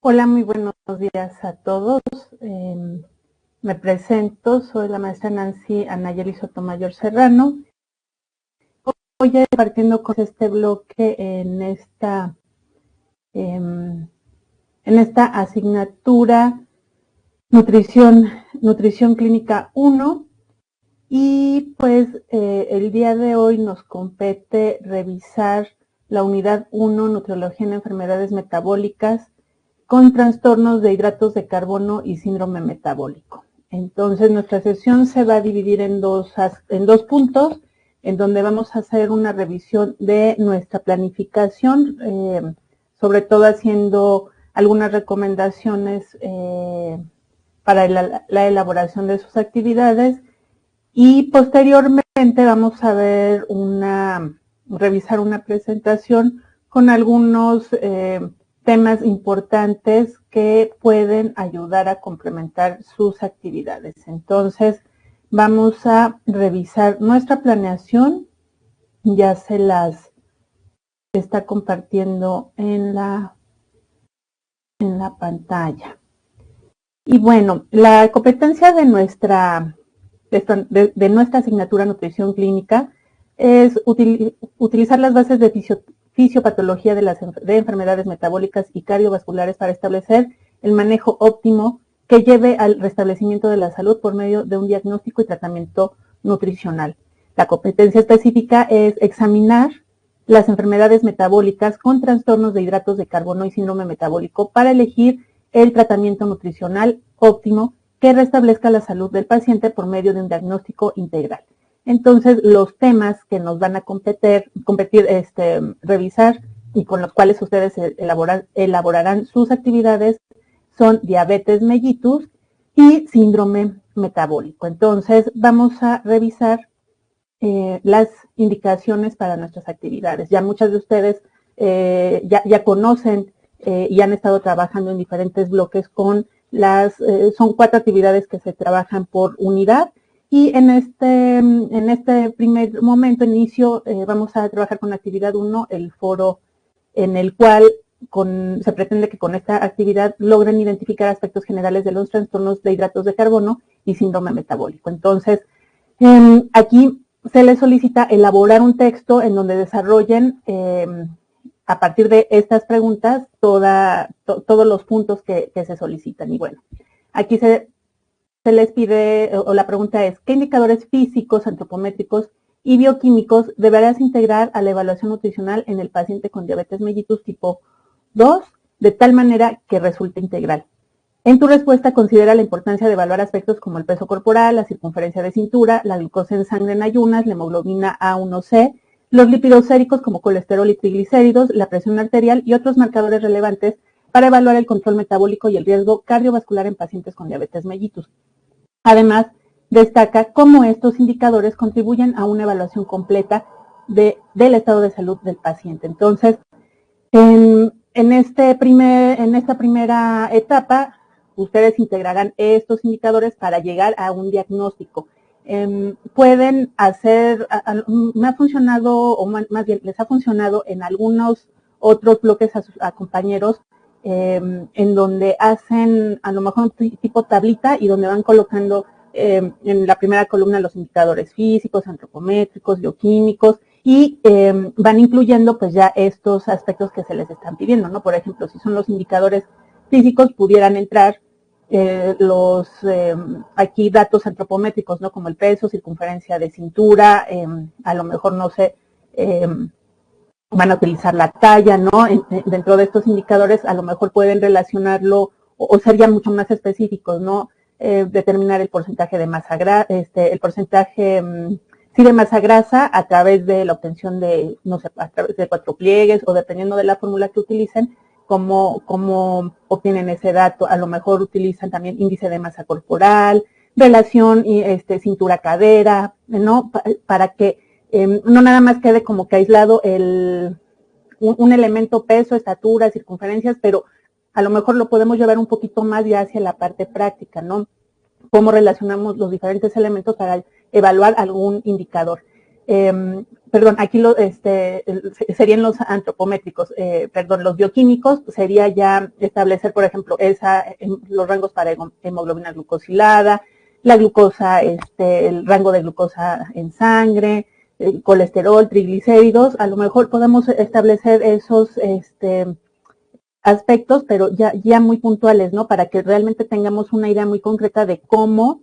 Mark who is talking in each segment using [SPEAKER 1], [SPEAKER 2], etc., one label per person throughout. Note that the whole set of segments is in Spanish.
[SPEAKER 1] Hola, muy buenos días a todos. Me presento, soy la maestra Nancy Anayeli Sotomayor Serrano. Voy a ir partiendo con este bloque en esta asignatura Nutrición Clínica 1. Y pues el día de hoy nos compete revisar la unidad 1, Nutriología en Enfermedades Metabólicas, con trastornos de hidratos de carbono y síndrome metabólico. Entonces, nuestra sesión se va a dividir en dos puntos, en donde vamos a hacer una revisión de nuestra planificación, sobre todo haciendo algunas recomendaciones para la elaboración de sus actividades, y posteriormente vamos a ver revisar una presentación con algunos temas importantes que pueden ayudar a complementar sus actividades. Entonces, vamos a revisar nuestra planeación. Ya se las está compartiendo en la pantalla. Y bueno, la competencia de nuestra asignatura Nutrición Clínica es utilizar las bases de fisiopatología de enfermedades metabólicas y cardiovasculares para establecer el manejo óptimo que lleve al restablecimiento de la salud por medio de un diagnóstico y tratamiento nutricional. La competencia específica es examinar las enfermedades metabólicas con trastornos de hidratos de carbono y síndrome metabólico para elegir el tratamiento nutricional óptimo que restablezca la salud del paciente por medio de un diagnóstico integral. Entonces, los temas que nos van a revisar y con los cuales ustedes elaborarán sus actividades son diabetes mellitus y síndrome metabólico. Entonces, vamos a revisar las indicaciones para nuestras actividades. Ya muchas de ustedes ya conocen y han estado trabajando en diferentes bloques con son 4 actividades que se trabajan por unidad, y en este primer inicio, vamos a trabajar con la actividad 1, el foro en el cual se pretende que con esta actividad logren identificar aspectos generales de los trastornos de hidratos de carbono y síndrome metabólico. Entonces, aquí se les solicita elaborar un texto en donde desarrollen a partir de estas preguntas todos los puntos que se solicitan. Y bueno, aquí se les pide, o la pregunta es, ¿qué indicadores físicos, antropométricos y bioquímicos deberás integrar a la evaluación nutricional en el paciente con diabetes mellitus tipo 2, de tal manera que resulte integral? En tu respuesta, considera la importancia de evaluar aspectos como el peso corporal, la circunferencia de cintura, la glucosa en sangre en ayunas, la hemoglobina A1C, los lípidos séricos como colesterol y triglicéridos, la presión arterial y otros marcadores relevantes para evaluar el control metabólico y el riesgo cardiovascular en pacientes con diabetes mellitus. Además, destaca cómo estos indicadores contribuyen a una evaluación completa del estado de salud del paciente. Entonces, en esta primera etapa, ustedes integrarán estos indicadores para llegar a un diagnóstico. Pueden hacer, me ha funcionado, o más bien les ha funcionado en algunos otros bloques a compañeros, en donde hacen a lo mejor un tipo tablita y donde van colocando en la primera columna los indicadores físicos, antropométricos, bioquímicos, y van incluyendo pues ya estos aspectos que se les están pidiendo, ¿no? Por ejemplo, si son los indicadores físicos, pudieran entrar aquí datos antropométricos, ¿no? Como el peso, circunferencia de cintura, a lo mejor, no sé, van a utilizar la talla, ¿no? Dentro de estos indicadores a lo mejor pueden relacionarlo o ser ya mucho más específicos, ¿no? Determinar el porcentaje de masa grasa, el porcentaje de masa grasa a través de la obtención de, no sé, a través de 4 pliegues, o dependiendo de la fórmula que utilicen, cómo obtienen ese dato. A lo mejor utilizan también índice de masa corporal, relación cintura-cadera, ¿no? Para que no nada más quede como que aislado un elemento peso, estatura, circunferencias, pero a lo mejor lo podemos llevar un poquito más ya hacia la parte práctica, ¿no? Cómo relacionamos los diferentes elementos para evaluar algún indicador. perdón, aquí serían los antropométricos, los bioquímicos, sería ya establecer, por ejemplo, los rangos para hemoglobina glucosilada, la glucosa, el rango de glucosa en sangre, el colesterol, triglicéridos. A lo mejor podemos establecer esos aspectos, pero ya muy puntuales, ¿no? Para que realmente tengamos una idea muy concreta de cómo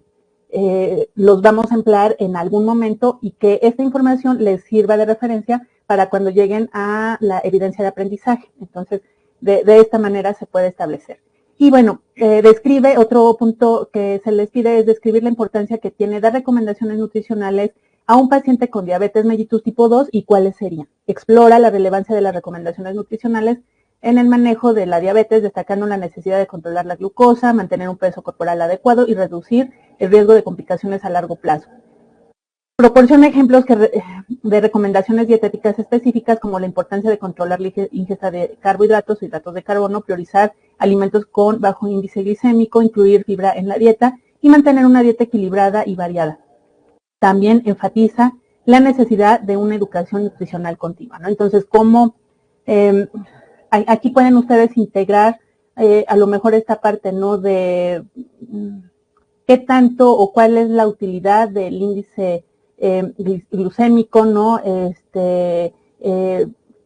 [SPEAKER 1] los vamos a emplear en algún momento y que esta información les sirva de referencia para cuando lleguen a la evidencia de aprendizaje. Entonces, de esta manera se puede establecer. Y bueno, describe, otro punto que se les pide es describir la importancia que tiene dar recomendaciones nutricionales a un paciente con diabetes mellitus tipo 2 y cuáles serían. Explora la relevancia de las recomendaciones nutricionales en el manejo de la diabetes, destacando la necesidad de controlar la glucosa, mantener un peso corporal adecuado y reducir el riesgo de complicaciones a largo plazo. Proporciona ejemplos de recomendaciones dietéticas específicas como la importancia de controlar la ingesta de carbohidratos, hidratos de carbono, priorizar alimentos con bajo índice glicémico, incluir fibra en la dieta y mantener una dieta equilibrada y variada. También enfatiza la necesidad de una educación nutricional continua, ¿no? Entonces, ¿cómo aquí pueden ustedes integrar a lo mejor esta parte, ¿no? De qué tanto o cuál es la utilidad del índice glucémico, ¿no?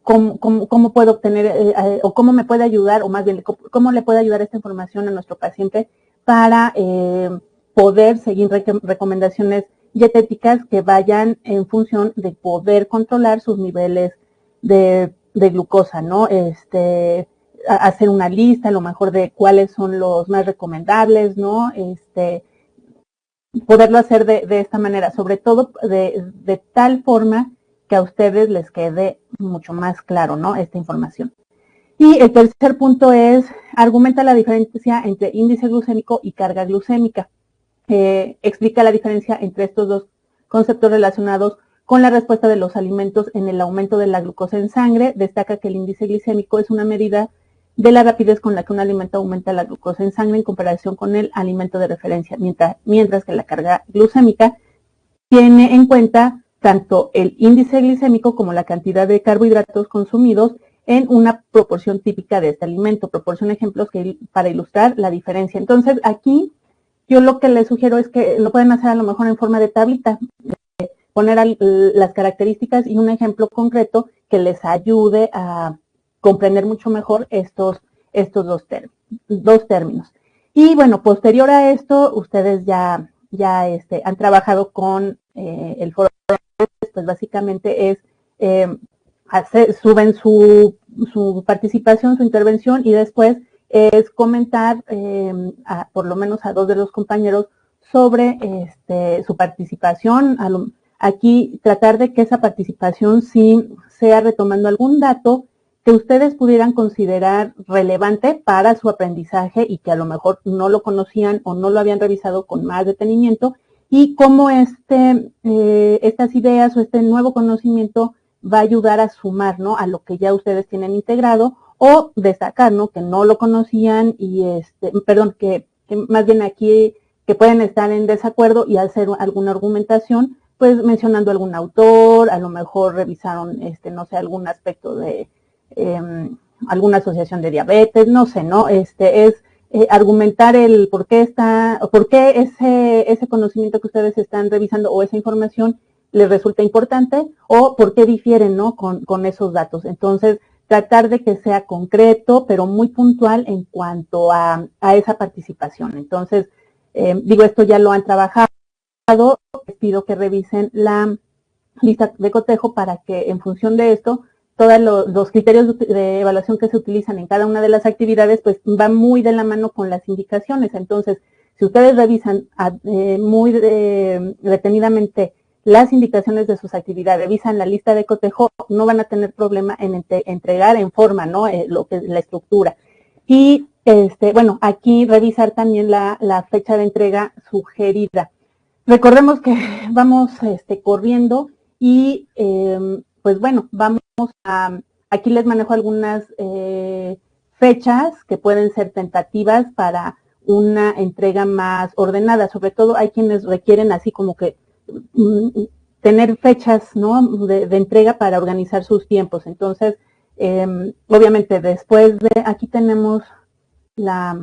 [SPEAKER 1] ¿Cómo puedo obtener o cómo me puede ayudar, o más bien, cómo le puede ayudar esta información a nuestro paciente para poder seguir recomendaciones dietéticas que vayan en función de poder controlar sus niveles de glucosa, ¿no? Hacer una lista a lo mejor de cuáles son los más recomendables, ¿no? Poderlo hacer de esta manera, sobre todo de tal forma que a ustedes les quede mucho más claro, ¿no? Esta información. Y el tercer punto es, argumenta la diferencia entre índice glucémico y carga glucémica. Explica la diferencia entre estos dos conceptos relacionados con la respuesta de los alimentos en el aumento de la glucosa en sangre. Destaca que el índice glicémico es una medida de la rapidez con la que un alimento aumenta la glucosa en sangre en comparación con el alimento de referencia, mientras que la carga glucémica tiene en cuenta tanto el índice glicémico como la cantidad de carbohidratos consumidos en una proporción típica de este alimento. Proporciona ejemplos para ilustrar la diferencia. Entonces, aquí yo lo que les sugiero es que lo pueden hacer a lo mejor en forma de tablita, poner las características y un ejemplo concreto que les ayude a comprender mucho mejor estos dos términos. Y bueno, posterior a esto, ustedes ya han trabajado con el foro, pues básicamente es suben su participación, su intervención, y después es comentar por lo menos a dos de los compañeros sobre su participación. Aquí tratar de que esa participación sí sea retomando algún dato que ustedes pudieran considerar relevante para su aprendizaje y que a lo mejor no lo conocían o no lo habían revisado con más detenimiento, y cómo estas ideas o este nuevo conocimiento va a ayudar a sumar, ¿no? A lo que ya ustedes tienen integrado, o destacar, ¿no? Que no lo conocían y que más bien aquí que pueden estar en desacuerdo y hacer alguna argumentación, pues mencionando algún autor, a lo mejor revisaron, no sé, algún aspecto de alguna asociación de diabetes, no sé, ¿no? Argumentar el por qué ese conocimiento que ustedes están revisando o esa información les resulta importante, o por qué difieren, ¿no? Con esos datos. Entonces, tratar de que sea concreto, pero muy puntual en cuanto a esa participación. Entonces, esto ya lo han trabajado. Les pido que revisen la lista de cotejo para que en función de esto, todos los criterios de evaluación que se utilizan en cada una de las actividades, pues van muy de la mano con las indicaciones. Entonces, si ustedes revisan muy detenidamente las indicaciones de sus actividades, revisan la lista de cotejo, no van a tener problema en entregar en forma, ¿no? Lo que es la estructura. Y, bueno, aquí revisar también la fecha de entrega sugerida. Recordemos que vamos corriendo y, pues bueno, aquí les manejo algunas fechas que pueden ser tentativas para una entrega más ordenada. Sobre todo hay quienes requieren así como que tener fechas, ¿no?, de entrega para organizar sus tiempos. Entonces, obviamente después de, aquí tenemos la,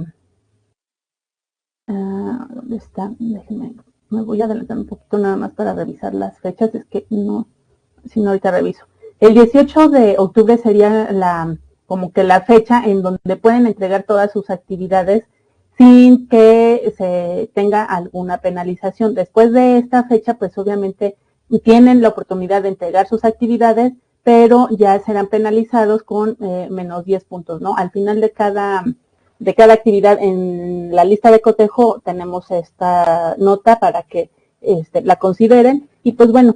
[SPEAKER 1] ¿dónde está? Déjenme, me voy a adelantar un poquito nada más para revisar las fechas, es que no, si no ahorita reviso. El 18 de octubre sería como que la fecha en donde pueden entregar todas sus actividades sin que se tenga alguna penalización. Después de esta fecha, pues obviamente tienen la oportunidad de entregar sus actividades, pero ya serán penalizados con menos 10 puntos, ¿no? Al final de cada actividad en la lista de cotejo tenemos esta nota para que la consideren y pues bueno,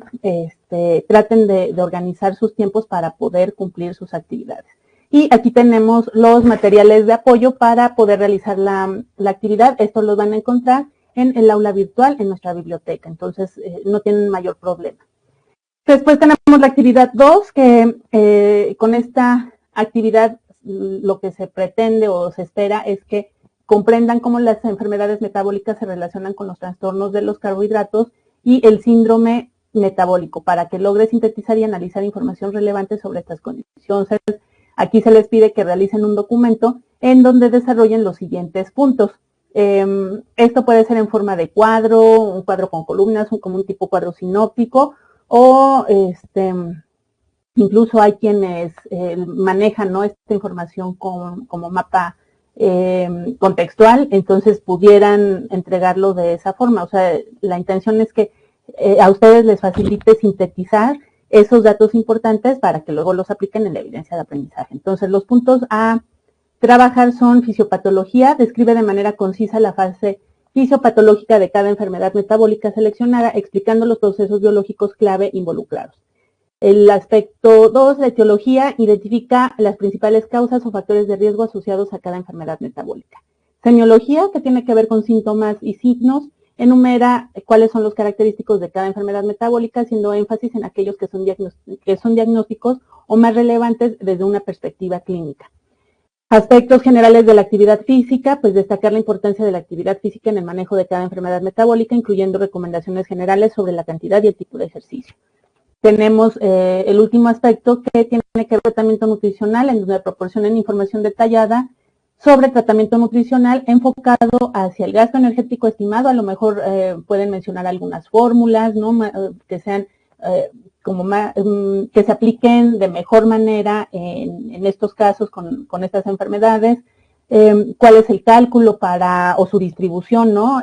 [SPEAKER 1] traten de organizar sus tiempos para poder cumplir sus actividades. Y aquí tenemos los materiales de apoyo para poder realizar la actividad. Estos los van a encontrar en el aula virtual, en nuestra biblioteca. Entonces, no tienen mayor problema. Después tenemos la actividad 2, que con esta actividad lo que se pretende o se espera es que comprendan cómo las enfermedades metabólicas se relacionan con los trastornos de los carbohidratos y el síndrome metabólico, para que logre sintetizar y analizar información relevante sobre estas condiciones. Aquí se les pide que realicen un documento en donde desarrollen los siguientes puntos. Esto puede ser en forma de cuadro, un cuadro con columnas, como un tipo cuadro sinóptico, o incluso hay quienes manejan, ¿no?, esta información como mapa contextual, entonces pudieran entregarlo de esa forma. O sea, la intención es que a ustedes les facilite sintetizar esos datos importantes para que luego los apliquen en la evidencia de aprendizaje. Entonces, los puntos a trabajar son fisiopatología, describe de manera concisa la fase fisiopatológica de cada enfermedad metabólica seleccionada, explicando los procesos biológicos clave involucrados. El aspecto 2, la etiología, identifica las principales causas o factores de riesgo asociados a cada enfermedad metabólica. Semiología, que tiene que ver con síntomas y signos, enumera cuáles son los característicos de cada enfermedad metabólica, haciendo énfasis en aquellos que son diagnósticos o más relevantes desde una perspectiva clínica. Aspectos generales de la actividad física, pues destacar la importancia de la actividad física en el manejo de cada enfermedad metabólica, incluyendo recomendaciones generales sobre la cantidad y el tipo de ejercicio. Tenemos el último aspecto, que tiene que ver con tratamiento nutricional, en donde proporcionan información detallada sobre tratamiento nutricional enfocado hacia el gasto energético estimado. A lo mejor pueden mencionar algunas fórmulas, ¿no?, que sean que se apliquen de mejor manera en estos casos con estas enfermedades. Cuál es el cálculo o su distribución, ¿no?,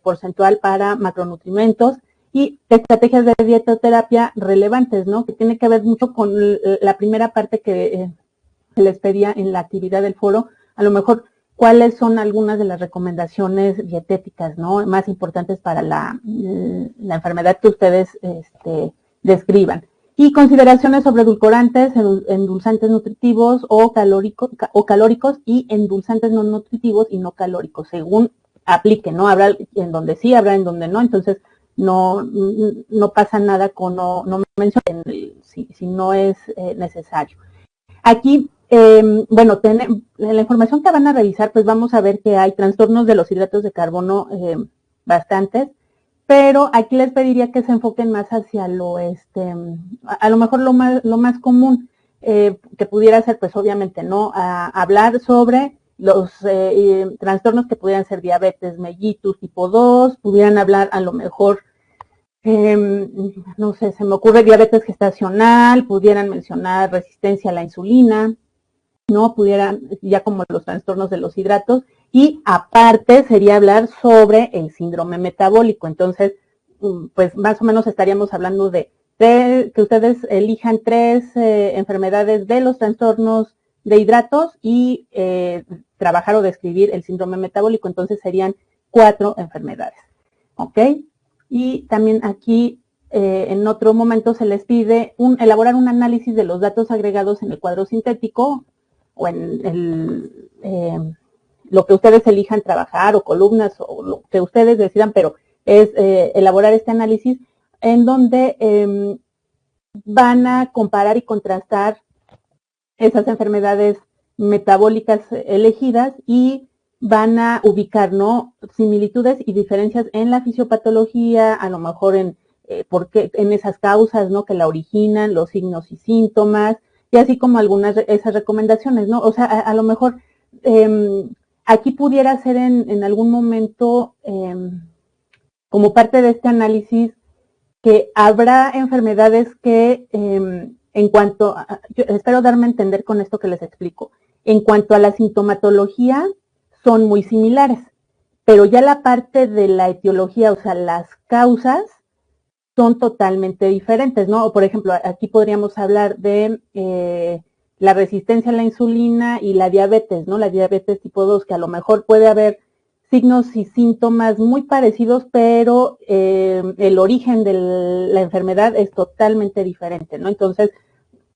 [SPEAKER 1] porcentual para macronutrimentos, y estrategias de dietoterapia relevantes, ¿no?, que tiene que ver mucho con la primera parte que se les pedía en la actividad del foro. A lo mejor, cuáles son algunas de las recomendaciones dietéticas, ¿no?, más importantes para la enfermedad que ustedes describan. Y consideraciones sobre edulcorantes, endulzantes nutritivos o calóricos, y endulzantes no nutritivos y no calóricos, según aplique, ¿no? Habrá en donde sí, habrá en donde no. Entonces, no pasa nada con no mencionar si no es necesario. Aquí, bueno, la información que van a revisar, pues vamos a ver que hay trastornos de los hidratos de carbono bastantes, pero aquí les pediría que se enfoquen más hacia a lo mejor lo más común, que pudiera ser, pues obviamente, ¿no?, hablar sobre los trastornos que pudieran ser diabetes mellitus tipo 2, pudieran hablar a lo mejor, no sé, se me ocurre diabetes gestacional, pudieran mencionar resistencia a la insulina, ¿no?, pudieran ya como los trastornos de los hidratos, y aparte sería hablar sobre el síndrome metabólico. Entonces, pues más o menos estaríamos hablando de que ustedes elijan 3 enfermedades de los trastornos de hidratos y trabajar o describir el síndrome metabólico. Entonces serían 4 enfermedades, ¿ok? Y también aquí en otro momento se les pide elaborar un análisis de los datos agregados en el cuadro sintético o en lo que ustedes elijan trabajar, o columnas, o lo que ustedes decidan, pero es elaborar este análisis en donde van a comparar y contrastar esas enfermedades metabólicas elegidas y van a ubicar, ¿no?, similitudes y diferencias en la fisiopatología, a lo mejor en porque en esas causas, ¿no? Que la originan, los signos y síntomas, y así como algunas esas recomendaciones, ¿no? O sea, a lo mejor aquí pudiera ser en algún momento, como parte de este análisis, que habrá enfermedades que, en cuanto, yo espero darme a entender con esto que les explico, en cuanto a la sintomatología, son muy similares, pero ya la parte de la etiología, o sea, las causas, son totalmente diferentes, ¿no? O por ejemplo, aquí podríamos hablar de la resistencia a la insulina y la diabetes, ¿no? La diabetes tipo 2, que a lo mejor puede haber signos y síntomas muy parecidos, pero el origen de la enfermedad es totalmente diferente, ¿no? Entonces,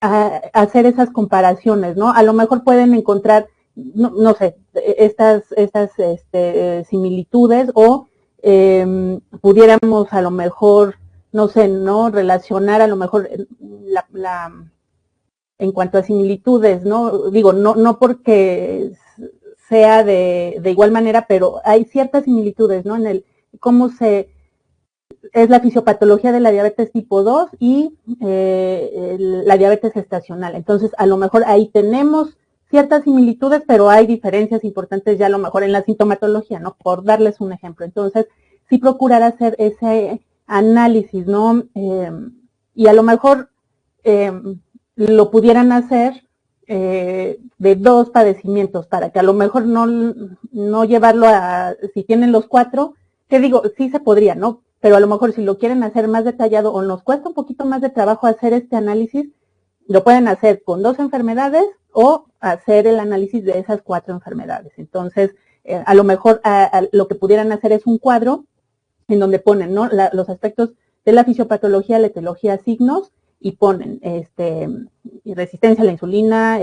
[SPEAKER 1] hacer esas comparaciones, ¿no? A lo mejor pueden encontrar, no sé, estas similitudes o pudiéramos a lo mejor, no sé, ¿no? Relacionar a lo mejor en cuanto a similitudes, ¿no? Digo, no porque sea de igual manera, pero hay ciertas similitudes, ¿no? En el cómo es la fisiopatología de la diabetes tipo 2 y la diabetes gestacional. Entonces, a lo mejor ahí tenemos ciertas similitudes, pero hay diferencias importantes ya a lo mejor en la sintomatología, ¿no? Por darles un ejemplo. Entonces, sí procurar hacer ese análisis, ¿no? Y a lo mejor lo pudieran hacer de dos padecimientos, para que a lo mejor no llevarlo a, si tienen los 4, que digo, sí se podría, ¿no? Pero a lo mejor si lo quieren hacer más detallado o nos cuesta un poquito más de trabajo hacer este análisis, lo pueden hacer con 2 enfermedades o hacer el análisis de esas 4 enfermedades. Entonces, a lo mejor lo que pudieran hacer es un cuadro en donde ponen, ¿no? Los aspectos de la fisiopatología, la etiología, signos, y ponen resistencia a la insulina,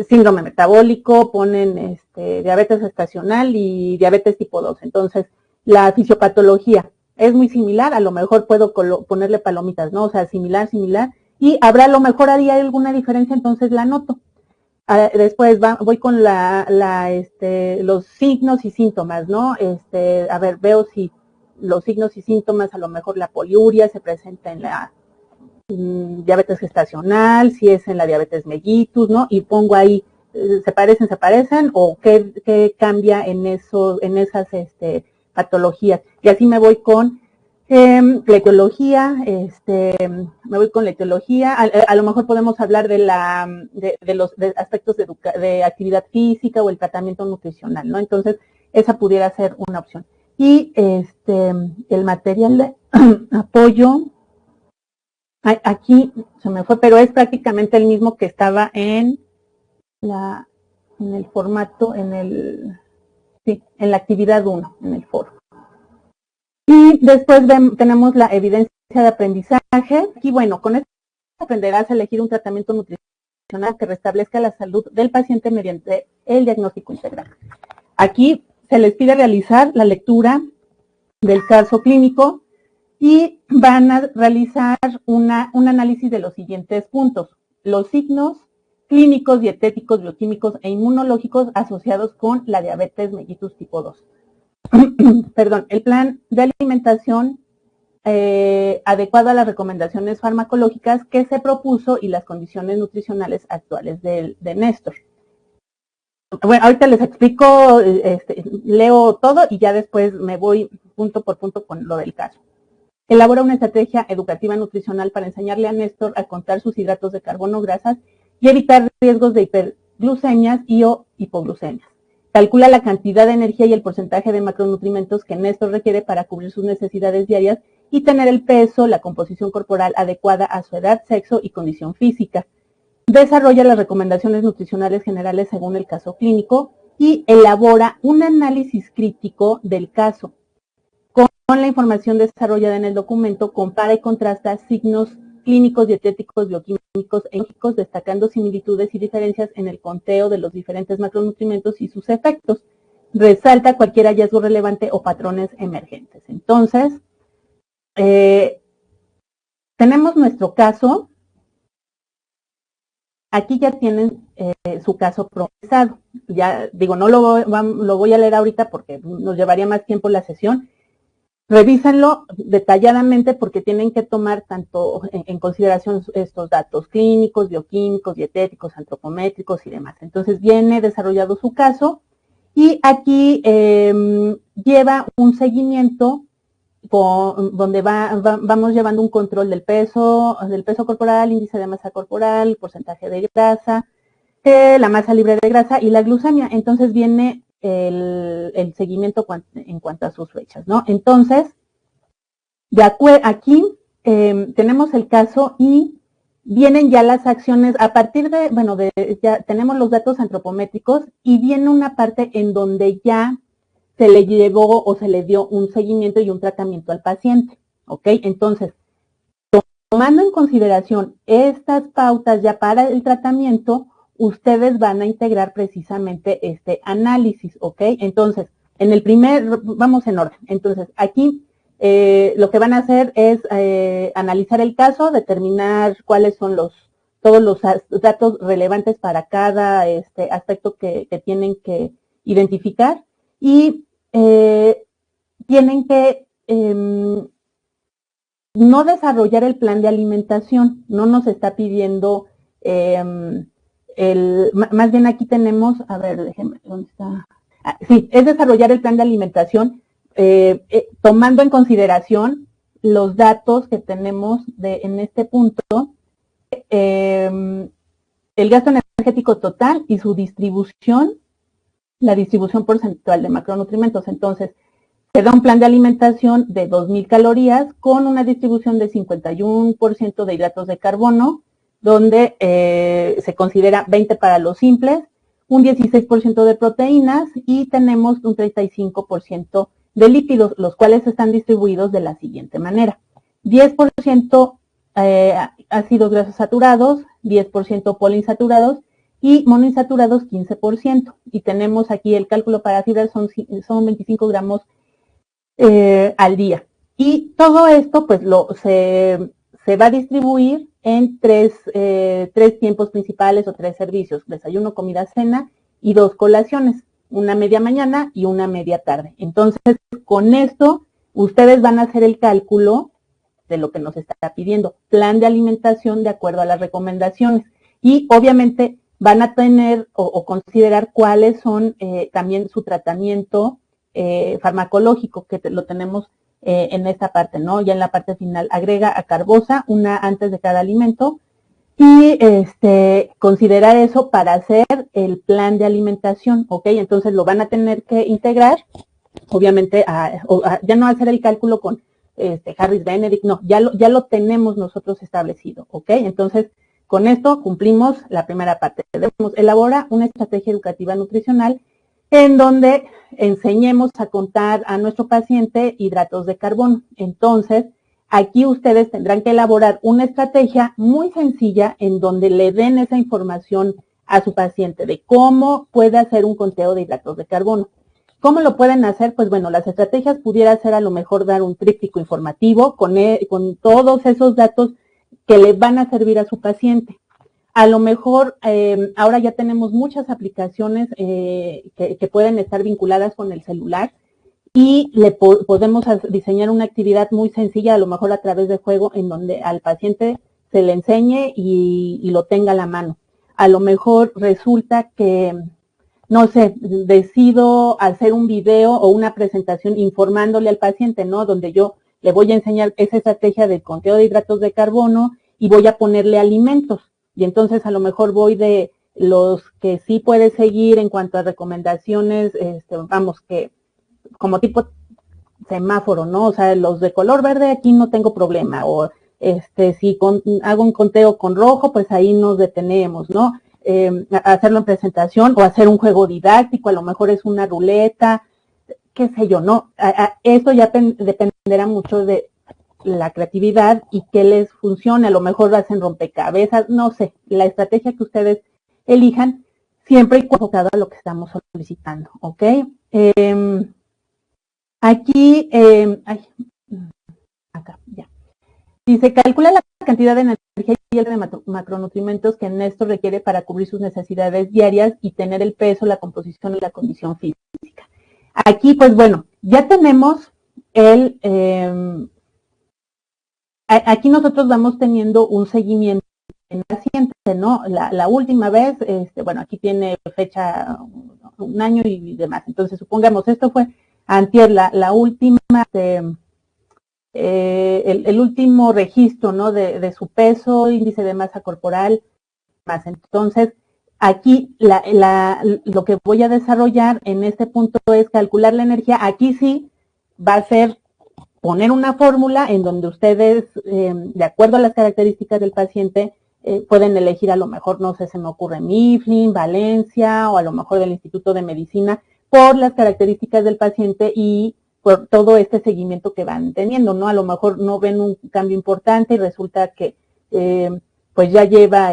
[SPEAKER 1] síndrome metabólico, ponen diabetes gestacional y diabetes tipo 2. Entonces, la fisiopatología es muy similar, a lo mejor puedo ponerle palomitas, ¿no? O sea, similar, y habrá, a lo mejor haría alguna diferencia, entonces la anoto. Después voy con los signos y síntomas, ¿no? A ver, veo si los signos y síntomas, a lo mejor la poliuria se presenta en la diabetes gestacional, si es en la diabetes mellitus, ¿no? Y pongo ahí, se parecen, o qué cambia en esas patologías. Y así me voy con la etiología, a lo mejor podemos hablar de los aspectos de actividad física o el tratamiento nutricional, ¿no? Entonces, esa pudiera ser una opción. Y el material de apoyo, aquí se me fue, pero es prácticamente el mismo que estaba en el formato, en la actividad 1, en el foro. Y después tenemos la evidencia de aprendizaje. Y bueno, con esto aprenderás a elegir un tratamiento nutricional que restablezca la salud del paciente mediante el diagnóstico integral. Aquí se les pide realizar la lectura del caso clínico y van a realizar un análisis de los siguientes puntos: los signos clínicos, dietéticos, bioquímicos e inmunológicos asociados con la diabetes mellitus tipo 2. Perdón, el plan de alimentación adecuado a las recomendaciones farmacológicas que se propuso y las condiciones nutricionales actuales de Néstor. Bueno, ahorita les explico, leo todo y ya después me voy punto por punto con lo del caso. Elabora una estrategia educativa nutricional para enseñarle a Néstor a contar sus hidratos de carbono, grasas y evitar riesgos de hiperglucemias y o hipoglucemias. Calcula la cantidad de energía y el porcentaje de macronutrientes que Néstor requiere para cubrir sus necesidades diarias y tener el peso, la composición corporal adecuada a su edad, sexo y condición física. Desarrolla las recomendaciones nutricionales generales según el caso clínico y elabora un análisis crítico del caso. Con la información desarrollada en el documento, compara y contrasta signos clínicos, dietéticos, bioquímicos e biológicos, destacando similitudes y diferencias en el conteo de los diferentes macronutrientes y sus efectos. Resalta cualquier hallazgo relevante o patrones emergentes. Entonces, tenemos nuestro caso. Aquí ya tienen su caso procesado. Ya digo, no lo voy a leer ahorita porque nos llevaría más tiempo la sesión. Revísenlo detalladamente porque tienen que tomar tanto en consideración estos datos clínicos, bioquímicos, dietéticos, antropométricos y demás. Entonces viene desarrollado su caso y aquí lleva un seguimiento donde vamos llevando un control del peso corporal, índice de masa corporal, porcentaje de grasa, la masa libre de grasa y la glucemia. Entonces viene el seguimiento en cuanto a sus fechas, ¿no? Entonces, aquí tenemos el caso y vienen ya las acciones a partir de, bueno, ya tenemos los datos antropométricos y viene una parte en donde ya se le llevó o se le dio un seguimiento y un tratamiento al paciente, ¿ok? Entonces, tomando en consideración estas pautas ya para el tratamiento, ustedes van a integrar precisamente este análisis, ¿ok? Entonces, vamos en orden. Entonces, aquí lo que van a hacer es analizar el caso, determinar cuáles son todos los datos relevantes para cada aspecto que tienen que identificar y tienen que no desarrollar el plan de alimentación, no nos está pidiendo más bien aquí tenemos, a ver, déjenme, ¿dónde está? Sí, es desarrollar el plan de alimentación tomando en consideración los datos que tenemos en este punto, el gasto energético total y su distribución, la distribución porcentual de macronutrientes. Entonces, se da un plan de alimentación de 2,000 calorías con una distribución de 51% de hidratos de carbono, donde se considera 20 para los simples, un 16% de proteínas y tenemos un 35% de lípidos, los cuales están distribuidos de la siguiente manera. 10% ácidos grasos saturados, 10% poliinsaturados y monoinsaturados 15%. Y tenemos aquí el cálculo para fibras, son 25 gramos al día. Y todo esto pues se va a distribuir en tres tiempos principales o 3 servicios: desayuno, comida, cena y 2 colaciones, una media mañana y una media tarde. Entonces, con esto, ustedes van a hacer el cálculo de lo que nos está pidiendo, plan de alimentación de acuerdo a las recomendaciones. Y obviamente van a tener o considerar cuáles son también su tratamiento farmacológico, que lo tenemos en esta parte, ¿no? Ya en la parte final, agrega acarbosa, una antes de cada alimento, y considerar eso para hacer el plan de alimentación, ¿ok? Entonces lo van a tener que integrar, obviamente, ya no hacer el cálculo con Harris Benedict, no, ya lo tenemos nosotros establecido, ¿ok? Entonces, con esto cumplimos la primera parte. Debemos elaborar una estrategia educativa nutricional en donde enseñemos a contar a nuestro paciente hidratos de carbono. Entonces, aquí ustedes tendrán que elaborar una estrategia muy sencilla en donde le den esa información a su paciente de cómo puede hacer un conteo de hidratos de carbono. ¿Cómo lo pueden hacer? Pues bueno, las estrategias pudiera ser a lo mejor dar un tríptico informativo con todos esos datos que le van a servir a su paciente. A lo mejor ahora ya tenemos muchas aplicaciones que pueden estar vinculadas con el celular y podemos diseñar una actividad muy sencilla, a lo mejor a través de juego, en donde al paciente se le enseñe y lo tenga a la mano. A lo mejor resulta que, no sé, decido hacer un video o una presentación informándole al paciente, ¿no? Donde yo le voy a enseñar esa estrategia de conteo de hidratos de carbono y voy a ponerle alimentos. Y entonces a lo mejor voy de los que sí puede seguir en cuanto a recomendaciones, vamos, que como tipo semáforo, ¿no? O sea, los de color verde aquí no tengo problema, o si hago un conteo con rojo, pues ahí nos detenemos, ¿no? Hacerlo en presentación o hacer un juego didáctico, a lo mejor es una ruleta, qué sé yo, ¿no? Eso ya dependerá mucho de la creatividad y qué les funcione. A lo mejor hacen rompecabezas, no sé, la estrategia que ustedes elijan, siempre y cuando enfocado a lo que estamos solicitando, ¿ok? Aquí, acá, ya. Dice, calcula la cantidad de energía y el de macronutrientes que Néstor requiere para cubrir sus necesidades diarias y tener el peso, la composición y la condición física. Aquí, pues bueno, ya tenemos aquí nosotros vamos teniendo un seguimiento en el paciente, ¿no? La última vez, bueno, aquí tiene fecha un año y demás. Entonces, supongamos, esto fue antier, la última, el último registro, ¿no? De su peso, índice de masa corporal, más. Entonces, aquí lo que voy a desarrollar en este punto es calcular la energía. Aquí sí va a ser poner una fórmula en donde ustedes, de acuerdo a las características del paciente, pueden elegir, a lo mejor, no sé, se me ocurre Mifflin, Valencia, o a lo mejor del Instituto de Medicina, por las características del paciente y por todo este seguimiento que van teniendo, ¿no? A lo mejor no ven un cambio importante y resulta que pues ya lleva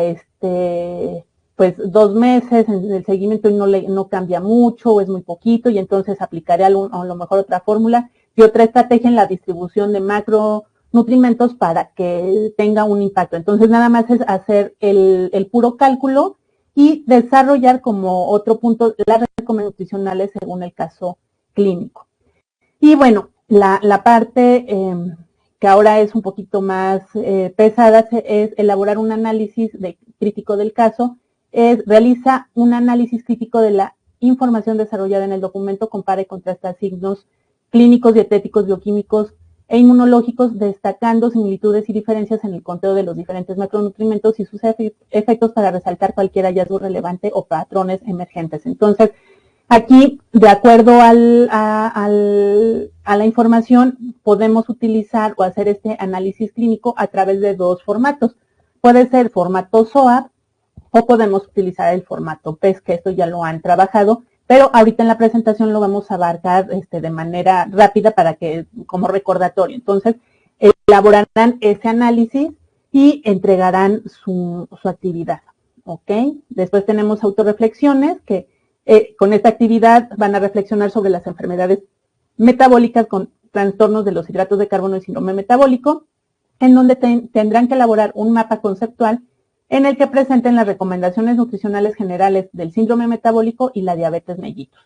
[SPEAKER 1] pues 2 meses en el seguimiento y no cambia mucho o es muy poquito, y entonces aplicaré a lo mejor otra fórmula y otra estrategia en la distribución de macronutrimentos para que tenga un impacto. Entonces, nada más es hacer el puro cálculo y desarrollar como otro punto las recomendaciones nutricionales según el caso clínico. Y bueno, la parte que ahora es un poquito más pesada es elaborar un análisis crítico del caso. Realiza un análisis crítico de la información desarrollada en el documento, compara y contrasta signos clínicos, dietéticos, bioquímicos e inmunológicos, destacando similitudes y diferencias en el conteo de los diferentes macronutrientes y sus efectos para resaltar cualquier hallazgo relevante o patrones emergentes. Entonces, aquí, de acuerdo a la información, podemos utilizar o hacer este análisis clínico a través de 2 formatos. Puede ser formato SOAP o podemos utilizar el formato PES, que esto ya lo han trabajado, pero ahorita en la presentación lo vamos a abarcar de manera rápida para que, como recordatorio. Entonces, elaborarán ese análisis y entregarán su actividad, ¿ok? Después tenemos autorreflexiones, que con esta actividad van a reflexionar sobre las enfermedades metabólicas con trastornos de los hidratos de carbono y síndrome metabólico, en donde tendrán que elaborar un mapa conceptual en el que presenten las recomendaciones nutricionales generales del síndrome metabólico y la diabetes mellitus.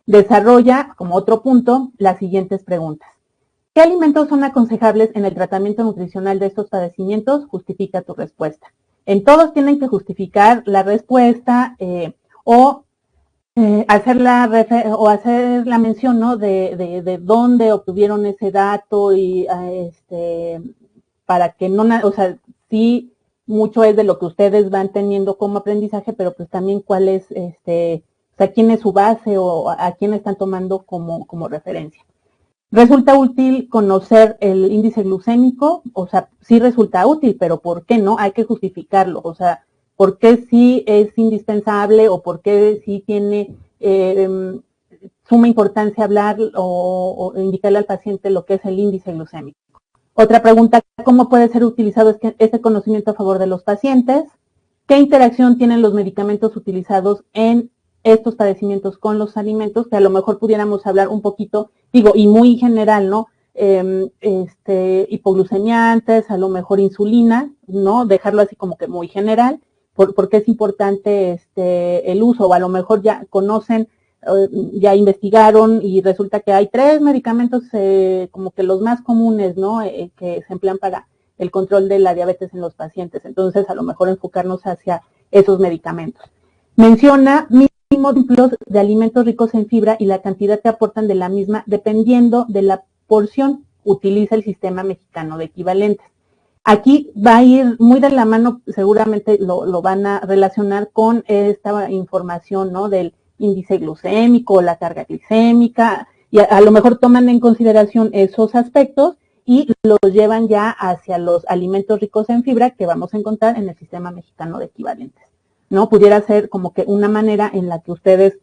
[SPEAKER 1] Desarrolla, como otro punto, las siguientes preguntas. ¿Qué alimentos son aconsejables en el tratamiento nutricional de estos padecimientos? Justifica tu respuesta. En todos tienen que justificar la respuesta hacer la mención, ¿no? de dónde obtuvieron ese dato y para que no, o sea, sí, mucho es de lo que ustedes van teniendo como aprendizaje, pero pues también cuál es, o sea, quién es su base o a quién están tomando como referencia. ¿Resulta útil conocer el índice glucémico? O sea, sí resulta útil, pero ¿por qué no? Hay que justificarlo, o sea, ¿por qué sí es indispensable o por qué sí tiene suma importancia hablar o indicarle al paciente lo que es el índice glucémico? Otra pregunta, ¿cómo puede ser utilizado este conocimiento a favor de los pacientes? ¿Qué interacción tienen los medicamentos utilizados en estos padecimientos con los alimentos? Que a lo mejor pudiéramos hablar un poquito, digo, y muy general, ¿no? Hipoglucemiantes, a lo mejor insulina, ¿no? Dejarlo así como que muy general, porque es importante el uso, o a lo mejor ya conocen, ya investigaron y resulta que hay 3 medicamentos como que los más comunes, ¿no? Que se emplean para el control de la diabetes en los pacientes. Entonces, a lo mejor enfocarnos hacia esos medicamentos. Menciona mínimos ejemplos de alimentos ricos en fibra y la cantidad que aportan de la misma dependiendo de la porción. Utiliza el sistema mexicano de equivalentes. Aquí va a ir muy de la mano, seguramente lo van a relacionar con esta información, ¿no? Del índice glucémico, la carga glicémica, y a lo mejor toman en consideración esos aspectos y los llevan ya hacia los alimentos ricos en fibra que vamos a encontrar en el sistema mexicano de equivalentes, ¿no? Pudiera ser como que una manera en la que ustedes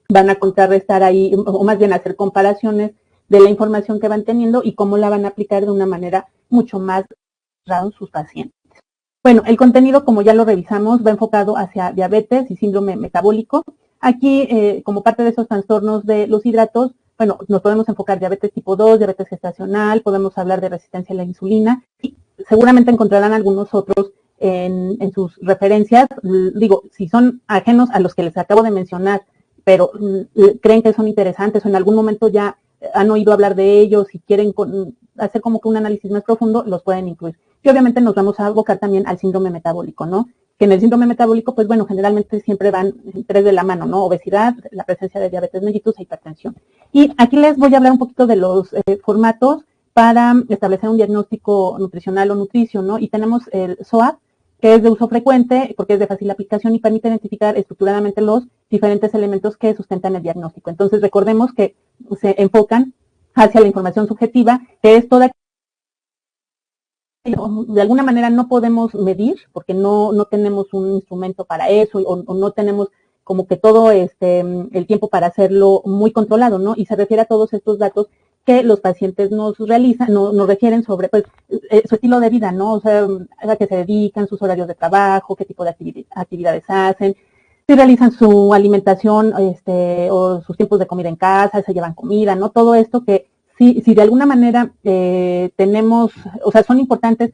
[SPEAKER 1] van a contrarrestar ahí, o más bien hacer comparaciones de la información que van teniendo y cómo la van a aplicar de una manera mucho más en sus pacientes. Bueno, el contenido, como ya lo revisamos, va enfocado hacia diabetes y síndrome metabólico. Aquí, como parte de esos trastornos de los hidratos, bueno, nos podemos enfocar diabetes tipo 2, diabetes gestacional, podemos hablar de resistencia a la insulina y seguramente encontrarán algunos otros en sus referencias. Digo, si son ajenos a los que les acabo de mencionar, pero creen que son interesantes o en algún momento ya han oído hablar de ellos, si quieren hacer como que un análisis más profundo, los pueden incluir. Y obviamente nos vamos a abocar también al síndrome metabólico, ¿no? Que en el síndrome metabólico, pues bueno, generalmente siempre van tres de la mano, ¿no? Obesidad, la presencia de diabetes mellitus e hipertensión. Y aquí les voy a hablar un poquito de los formatos para establecer un diagnóstico nutricional o nutricio, ¿no? Y tenemos el SOAP, que es de uso frecuente porque es de fácil aplicación y permite identificar estructuradamente los diferentes elementos que sustentan el diagnóstico. Entonces, recordemos que se enfocan hacia la información subjetiva, que es toda de alguna manera no podemos medir porque no tenemos un instrumento para eso o no tenemos como que todo el tiempo para hacerlo muy controlado, ¿no? Y se refiere a todos estos datos que los pacientes nos realizan, nos refieren sobre pues, su estilo de vida, ¿no? O sea, a qué se dedican, sus horarios de trabajo, qué tipo de actividades hacen, si realizan su alimentación o sus tiempos de comida en casa, se llevan comida, ¿no? Todo esto que si de alguna manera tenemos, o sea, son importantes,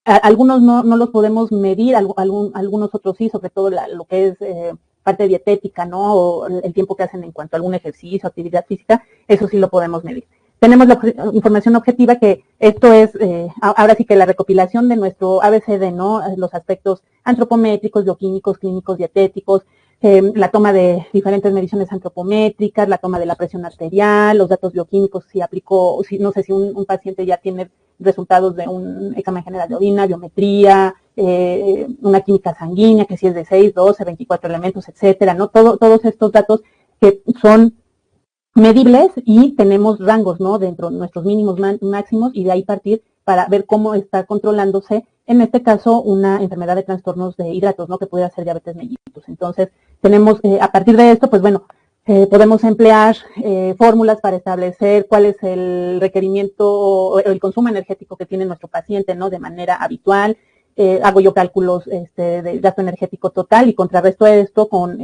[SPEAKER 1] algunos no los podemos medir, algunos otros sí, sobre todo lo que es parte dietética, ¿no? O el tiempo que hacen en cuanto a algún ejercicio, actividad física, eso sí lo podemos medir. Tenemos la información objetiva, que esto es, ahora sí que la recopilación de nuestro ABCD, ¿no? Los aspectos antropométricos, bioquímicos, clínicos, dietéticos, la toma de diferentes mediciones antropométricas, la toma de la presión arterial, los datos bioquímicos, si aplicó, no sé si un paciente ya tiene resultados de un examen general de orina, biometría, una química sanguínea, que si es de 6, 12, 24 elementos, etcétera, ¿no? Todos estos datos que son medibles y tenemos rangos, ¿no? Dentro de nuestros mínimos máximos y de ahí partir para ver cómo está controlándose, en este caso, una enfermedad de trastornos de hidratos, ¿no? Que pudiera ser diabetes mellitus. Entonces, tenemos, a partir de esto, pues bueno, podemos emplear fórmulas para establecer cuál es el requerimiento o el consumo energético que tiene nuestro paciente, ¿no? De manera habitual. Hago yo cálculos del gasto energético total y contrarresto esto con